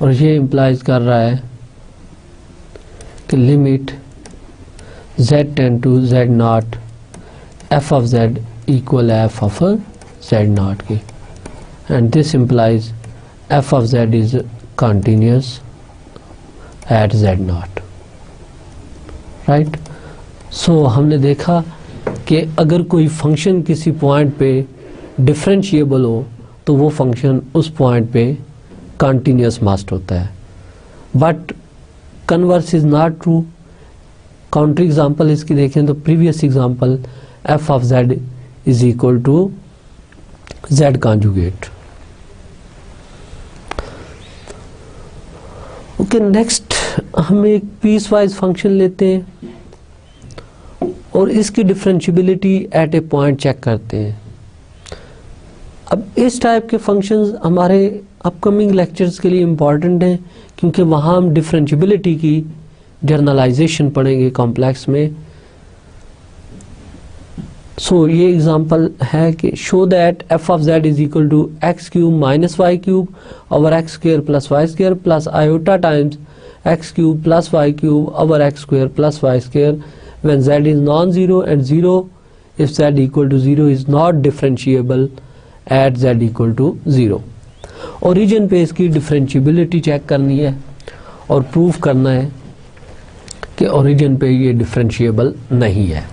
और ये इम्प्लाइज कर रहा है कि limit z tend to z not f of z equal है f ऑफ z नॉट की, and this implies f of z is continuous at z not, right? So हमने देखा कि अगर कोई फंक्शन किसी पॉइंट पे डिफरेंशिएबल हो तो वो फंक्शन उस पॉइंट पे कंटिन्यूस मस्ट होता है, but converse is not true. Counter example इसकी देखें तो previous example f of z is equal to z conjugate. Okay, next हम एक पीस वाइज फंक्शन लेते हैं और इसकी differentiability at a point check करते हैं। अब इस टाइप के फंक्शंस हमारे अपकमिंग लेक्चर्स के लिए इम्पॉर्टेंट हैं क्योंकि वहाँ हम डिफरेंशियबिलिटी की जर्नलाइजेशन पढ़ेंगे कॉम्प्लेक्स में। सो ये एग्जांपल है कि show that f of z is equal to x cube minus y cube over x square plus y square plus iota times x cube plus y cube over x square plus y square when z is non-zero and 0 if z equal to 0 is not differentiable at z equal to 0। Origin पे इसकी differentiability check करनी है और proof करना है कि origin पे ये डिफरेंशिएबल नहीं है।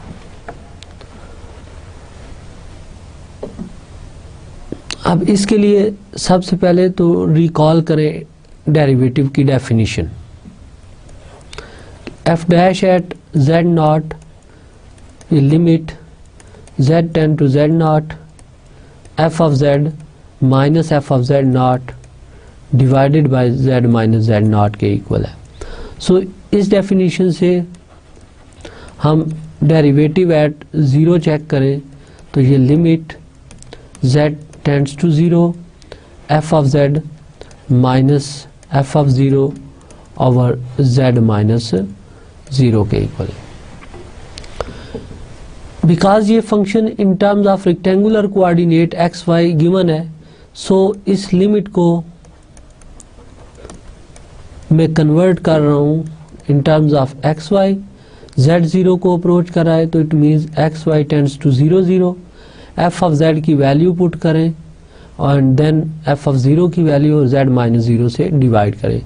अब इसके लिए सबसे पहले तो रिकॉल करें डेरिवेटिव की definition. F dash at Z naught limit z tend to z not f of z minus f of z naught divided by z minus z naught के इक्वल है। सो इस डेफिनेशन से हम डेरिवेटिव एट ज़ीरो चेक करें तो ये limit z tends to zero f of z minus f of zero over z minus zero के equal है। बिकॉज ये function in terms of rectangular coordinate x y given है, सो इस limit को मैं कन्वर्ट कर रहा हूँ in terms of x y. Z zero को अप्रोच कर रहा है तो it means x y tends to zero zero. F of z की वैल्यू पुट करें और देन एफ ऑफ ज़ीरो की वैल्यू और जेड माइनस ज़ीरो से डिवाइड करें।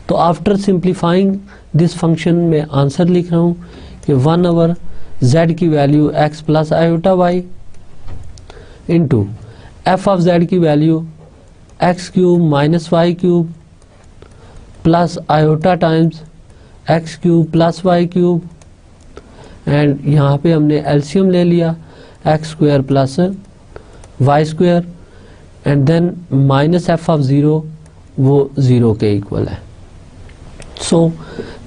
तो आफ्टर सिंप्लीफाइंग दिस फंक्शन में आंसर लिख रहा हूँ कि 1 ओवर z की value x plus iota y into f of z की value x cube minus y cube plus iota times x cube plus y cube, and यहाँ पे हमने एलसीएम ले लिया x square plus y square, and then minus F of zero वो zero के equal है। So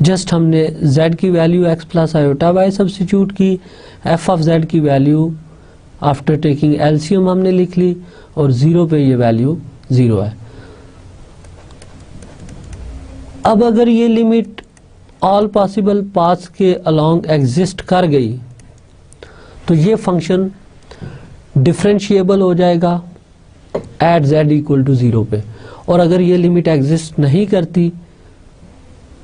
just हमने z की value x plus iota y substitute की, f ऑफ z की वैल्यू आफ्टर टेकिंग एलसीएम हमने लिख ली और ज़ीरो पे ये वैल्यू ज़ीरो है। अब अगर ये लिमिट ऑल पॉसिबल पाथ्स के अलोंग एग्जिस्ट कर गई तो ये फंक्शन डिफरेंशिएबल हो जाएगा at z equal to zero पे, और अगर ये लिमिट एग्जिस्ट नहीं करती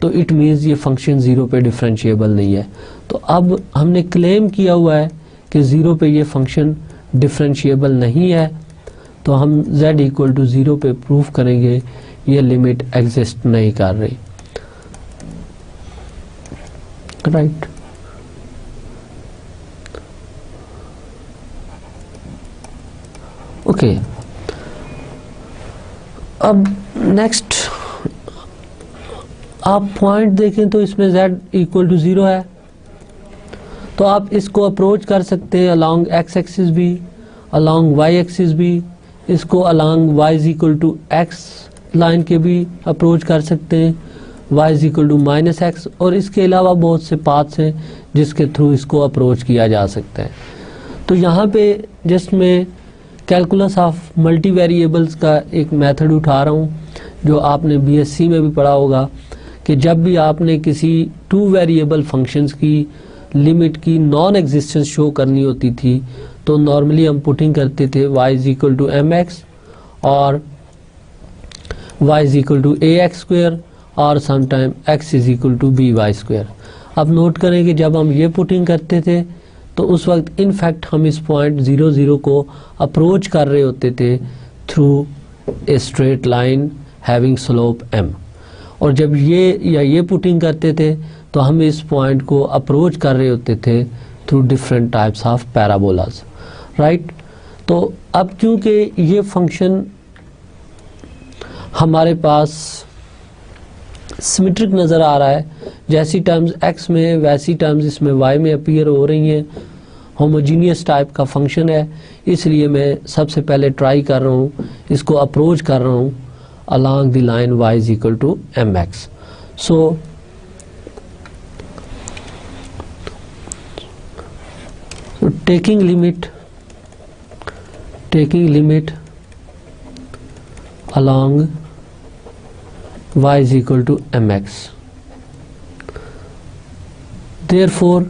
तो इट मीन्स ये फंक्शन ज़ीरो पे डिफरेंशिएबल नहीं है। तो अब हमने क्लेम किया हुआ है कि ज़ीरो पे ये फंक्शन डिफरेंशिएबल नहीं है, तो हम z इक्वल टू ज़ीरो पे प्रूफ करेंगे ये लिमिट एग्जिस्ट नहीं कर रही, राइट। ओके, अब नेक्स्ट आप पॉइंट देखें तो इसमें z इक्वल टू ज़ीरो है, तो आप इसको अप्रोच कर सकते हैं अलॉन्ग x एक्सिस भी, अलॉन्ग y एक्सिस भी, इसको along y is equal to x line के भी अप्रोच कर सकते हैं, y is equal to minus x, और इसके अलावा बहुत से पाथ्स हैं जिसके थ्रू इसको अप्रोच किया जा सकता है। तो यहाँ पे जस्ट मैं कैलकुलस ऑफ मल्टी वेरिएबल्स का एक मेथड उठा रहा हूँ जो आपने बीएससी में भी पढ़ा होगा कि जब भी आपने किसी टू वेरिएबल फंक्शंस की लिमिट की नॉन एग्जिस्टेंस शो करनी होती थी तो नॉर्मली हम पुटिंग करते थे y is equal to M X और y is equal to A X square और sometime x is equal to B Y square. अब नोट करें कि जब हम ये पुटिंग करते थे तो उस वक्त इनफैक्ट हम इस पॉइंट 0 0 को अप्रोच कर रहे होते थे through a straight line having slope m, और जब ये पुटिंग करते थे तो हम इस पॉइंट को अप्रोच कर रहे होते थे through different types of parabolas, right. तो अब क्योंकि ये फंक्शन हमारे पास सिमेट्रिक नज़र आ रहा है, जैसी टर्म्स x में वैसी टर्म्स इसमें y में अपीयर हो रही हैं, होमोजीनियस टाइप का फंक्शन है, इसलिए मैं सबसे पहले ट्राई कर रहा हूँ, इसको अप्रोच कर रहा हूँ along the line y is equal to mx. So taking limit along y is equal to mx. Therefore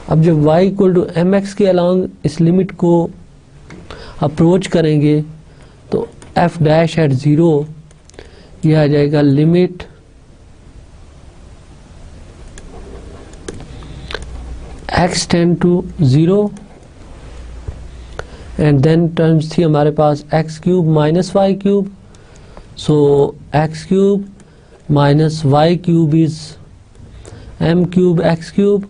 अब जब y equal to M x के अलॉन्ग इस लिमिट को अप्रोच करेंगे तो f डैश एट ज़ीरो यह आ जाएगा limit x tend to zero, and then terms थी हमारे पास x cube minus y cube, so x cube minus y cube is m cube x cube,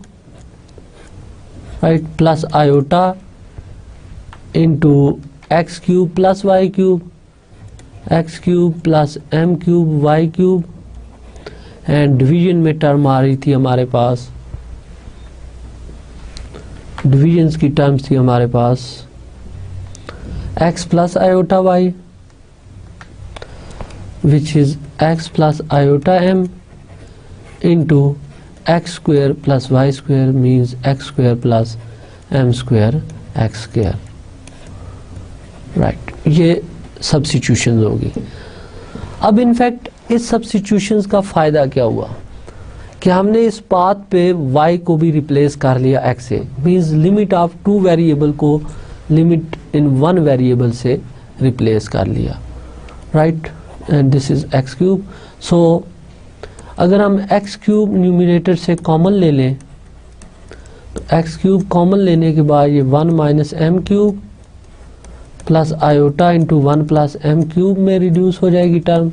right, plus iota into x cube plus y cube, x cube plus M cube y cube, and division में term आ रही थी हमारे पास, divisions की terms थी हमारे पास x plus iota y which is x plus iota m into x square plus y square means x square plus m square x square, right. ये सब्स्टिट्यूशन होगी। अब इनफैक्ट इस सब्स्टिट्यूशंस का फ़ायदा क्या हुआ कि हमने इस पाथ पे y को भी रिप्लेस कर लिया x से, means limit of two variable को लिमिट इन वन वेरिएबल से रिप्लेस कर लिया, right. And this is x cube. So अगर हम x क्यूब न्यूमरेटर से कॉमन ले लें तो x क्यूब कॉमन लेने के बाद ये 1 minus M cube plus iota into 1 plus M cube में रिड्यूस हो जाएगी टर्म,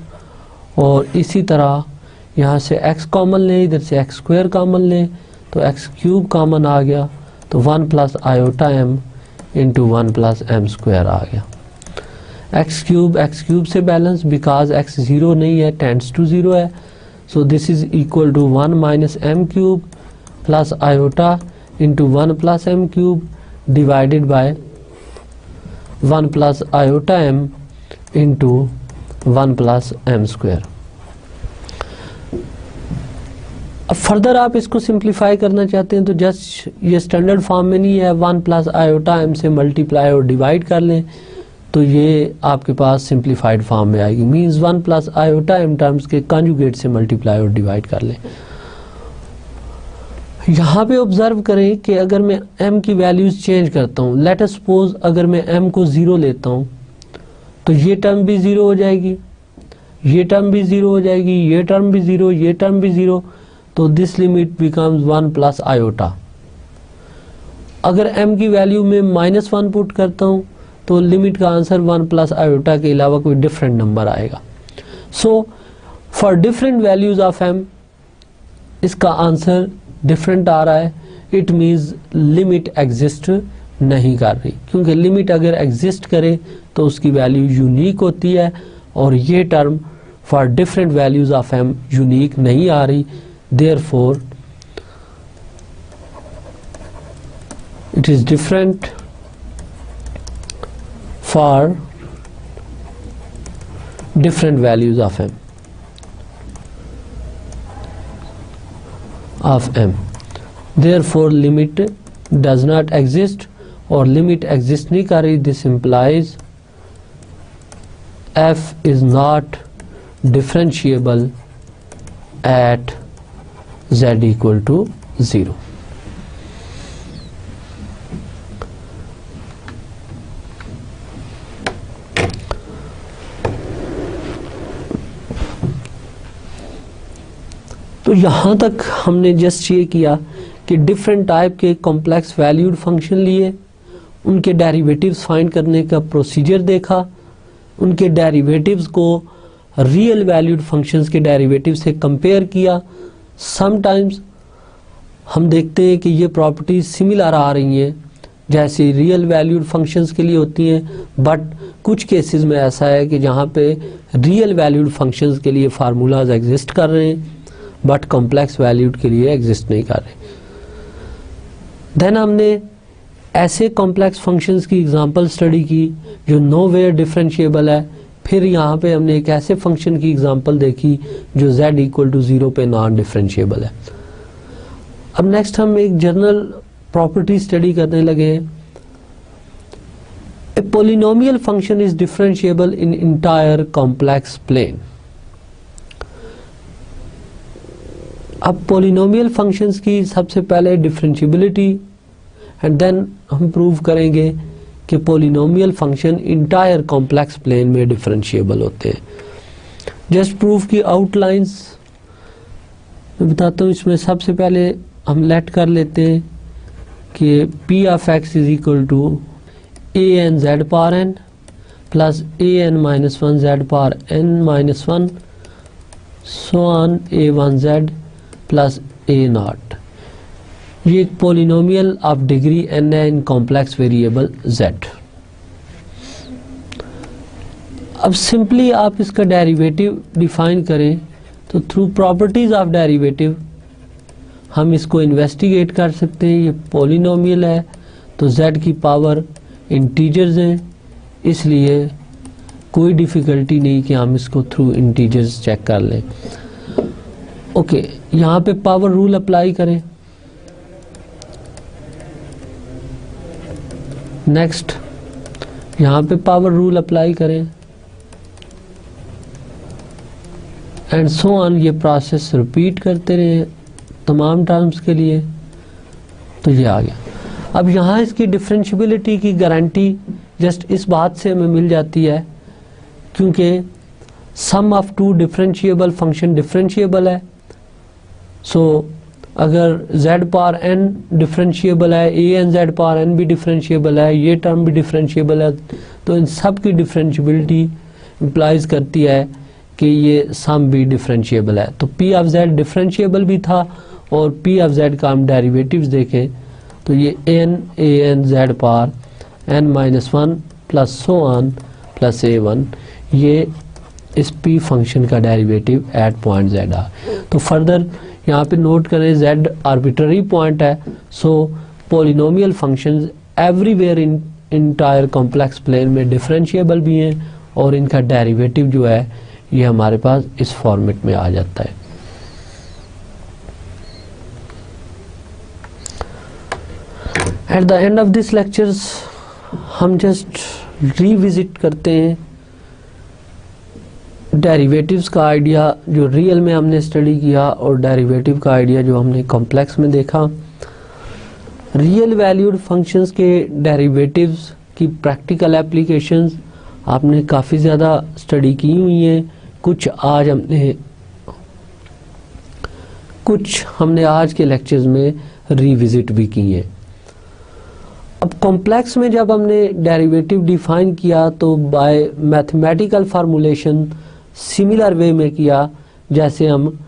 और इसी तरह यहाँ से x कॉमन लें, इधर से x स्क्वायर कॉमन लें तो x क्यूब कॉमन आ गया, तो 1 plus iota m into 1 plus M square आ गया। x क्यूब से बैलेंस बिकॉज x ज़ीरो नहीं है, टेंड्स टू ज़ीरो है, so this is equal to 1 minus M cube plus iota into 1 plus M cube divided by 1 plus iota m into 1 plus M square. अब further आप इसको simplify करना चाहते हैं तो जस्ट ये स्टैंडर्ड फॉर्म में नहीं है, 1 प्लस आयोटा m से मल्टीप्लाई और डिवाइड कर लें तो ये आपके पास सिंप्लीफाइड फॉर्म में आएगी, means 1 plus iota m terms के कॉन्जुगेट से मल्टीप्लाई और डिवाइड कर लें। यहाँ पे ऑब्जर्व करें कि अगर मैं m की वैल्यूज चेंज करता हूँ, लेट अस सपोज अगर मैं m को 0 लेता हूँ तो ये टर्म भी 0 हो जाएगी, ये टर्म भी 0 हो जाएगी, ये टर्म भी 0, ये टर्म भी 0, तो this limit becomes 1 plus iota. अगर m की वैल्यू में -1 पुट करता हूँ तो लिमिट का आंसर 1 प्लस आयोटा के अलावा कोई डिफरेंट नंबर आएगा। So for different values of m इसका आंसर डिफरेंट आ रहा है, इट मीन्स लिमिट एग्जिस्ट नहीं कर रही, क्योंकि लिमिट अगर एग्जिस्ट करे तो उसकी वैल्यू यूनिक होती है, और ये term for different values of m unique नहीं आ रही, therefore it is different for different values of m, therefore limit does not exist और limit exist नहीं कर रही, this implies f is not differentiable at z equal to 0। तो यहाँ तक हमने जस्ट ये किया कि डिफरेंट टाइप के कॉम्प्लेक्स वैल्यूड फंक्शन लिए, उनके डेरिवेटिव्स फाइंड करने का प्रोसीजर देखा, उनके डेरिवेटिव्स को रियल वैल्यूड फंक्शंस के डेरिवेटिव से कंपेयर किया। समटाइम्स हम देखते हैं कि ये प्रॉपर्टीज सिमिलर आ रही हैं जैसे रियल वैल्यूड फंक्शंस के लिए होती हैं, बट कुछ केसेस में ऐसा है कि जहाँ पे रियल वैल्यूड फंक्शंस के लिए फार्मूलाज एग्जिस्ट कर रहे हैं बट कॉम्प्लेक्स वैल्यूड के लिए एग्जिस्ट नहीं कर रहे। देन हमने ऐसे कॉम्प्लेक्स फंक्शंस की एग्जांपल स्टडी की जो नोवेयर डिफरेंशिएबल है। फिर यहाँ पे हमने एक ऐसे फंक्शन की एग्जांपल देखी जो z इक्वल टू 0 पे नॉन डिफरेंशिएबल है। अब नेक्स्ट हम एक जनरल प्रॉपर्टी स्टडी करने लगे हैं। A polynomial function is differentiable in entire complex plane. अब पोलिनोमियल फंक्शंस की सबसे पहले डिफरेंशिएबिलिटी एंड देन हम प्रूव करेंगे कि polynomial function entire complex plane में डिफरेंशिएबल होते हैं। जस्ट प्रूफ की आउटलाइंस मैं बताता हूँ। इसमें सबसे पहले हम लेट कर लेते हैं कि p of x is equal to an z power n plus an minus 1 z power n minus 1 so on a1z plus a naught. ये एक पोलिनोमियल ऑफ डिग्री n है इन कॉम्प्लेक्स वेरिएबल z। अब simply आप इसका derivative define करें तो through properties of derivative हम इसको इन्वेस्टिगेट कर सकते हैं। ये पॉलिनोमियल है तो z की पावर इंटीजर्स हैं, इसलिए कोई डिफ़िकल्टी नहीं कि हम इसको थ्रू इंटीजर्स चेक कर लें। ओके, यहाँ पे पावर रूल अप्लाई करें। नेक्स्ट यहाँ पे पावर रूल अप्लाई करें एंड सो ऑन। ये प्रोसेस रिपीट करते रहे तमाम टर्म्स के लिए, तो ये आ गया। अब यहाँ इसकी डिफरेंशियबिलिटी की गारंटी जस्ट इस बात से हमें मिल जाती है क्योंकि sum of two differentiable function differentiable है। सो अगर z पावर n डिफरेंशिएबल है, a N z power n भी डिफरेंशिएबल है, ये टर्म भी डिफरेंशिएबल है, तो इन सब की डिफरेंशियबिलिटी इम्प्लाइज करती है कि ये सम भी डिफरेंशिएबल है। तो p ऑफ z डिफरेंशिएबल भी था और p ऑफ z का हम डेरिवेटिव्स देखें तो ये a n z power n-1 plus so on plus a1, ये इस p फंक्शन का डेरिवेटिव एट पॉइंट z आ। तो फर्दर यहाँ पे नोट करें z आर्बिट्ररी पॉइंट है, so polynomial functions everywhere in entire complex plane में डिफरेंशिएबल भी हैं और इनका डेरिवेटिव जो है ये हमारे पास इस फॉर्मेट में आ जाता है। Eight the end of this lectures हम जस्ट रिविजिट करते हैं डेरिवेटिव्स का आइडिया जो रियल में हमने स्टडी किया और डेरिवेटिव का आइडिया जो हमने कॉम्प्लेक्स में देखा। रियल वैल्यूड फंक्शंस के डेरिवेटिव्स की प्रैक्टिकल एप्लीकेशंस आपने काफ़ी ज़्यादा स्टडी की हुई हैं, कुछ हमने आज के लेक्चर्स में रिविजिट भी की हैं। अब कॉम्प्लेक्स में जब हमने डेरिवेटिव डिफाइन किया तो bye mathematical formulation similar way में किया जैसे हम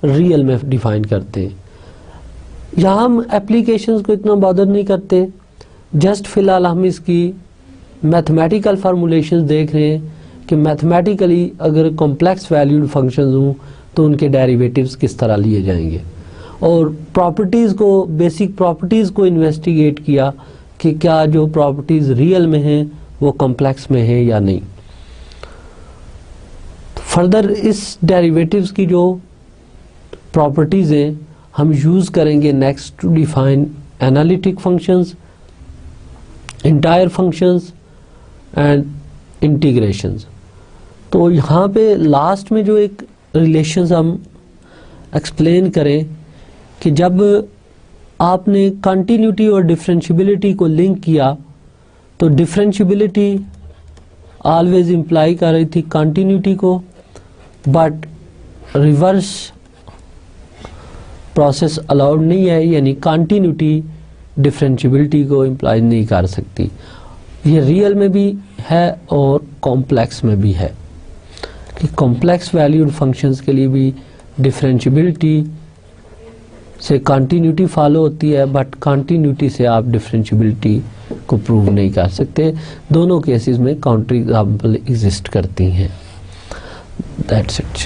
रियल में डिफाइन करते हैं। यहाँ हम एप्लीकेशंस को इतना बॉदर नहीं करते, जस्ट फिलहाल हम इसकी मैथमेटिकल फार्मूलेशंस देख रहे हैं कि मैथमेटिकली अगर कॉम्प्लेक्स वैल्यूड फंक्शंस हों तो उनके डेरिवेटिव्स किस तरह लिए जाएंगे, और प्रॉपर्टीज़ को, बेसिक प्रॉपर्टीज़ को इन्वेस्टिगेट किया कि क्या जो प्रॉपर्टीज़ रियल में हैं वो कॉम्प्लेक्स में है या नहीं। फर्दर इस डेरिवेटिव्स की जो प्रॉपर्टीज़ हैं हम यूज़ करेंगे next to define analytic functions, entire functions and integrations. तो यहाँ पे लास्ट में जो एक रिलेशंस हम एक्सप्लेन करें कि जब आपने कंटिन्यूटी और डिफरेंशियबिलिटी को लिंक किया तो डिफरेंशियबिलिटी ऑलवेज इम्प्लाई कर रही थी कंटिन्यूटी को, बट रिवर्स प्रोसेस अलाउड नहीं है, यानी कंटिन्यूटी डिफरेंशियबिलिटी को इम्प्लाई नहीं कर सकती। ये रियल में भी है और कॉम्प्लेक्स में भी है कि कॉम्प्लेक्स वैल्यूड फंक्शंस के लिए भी डिफरेंशियबिलिटी से कंटिन्यूटी फॉलो होती है, बट कंटिन्यूटी से आप डिफरेंशियबिलिटी को प्रूव नहीं कर सकते। दोनों केसेस में काउंटर एग्जाम्पल एग्जिस्ट करती हैं। That's it.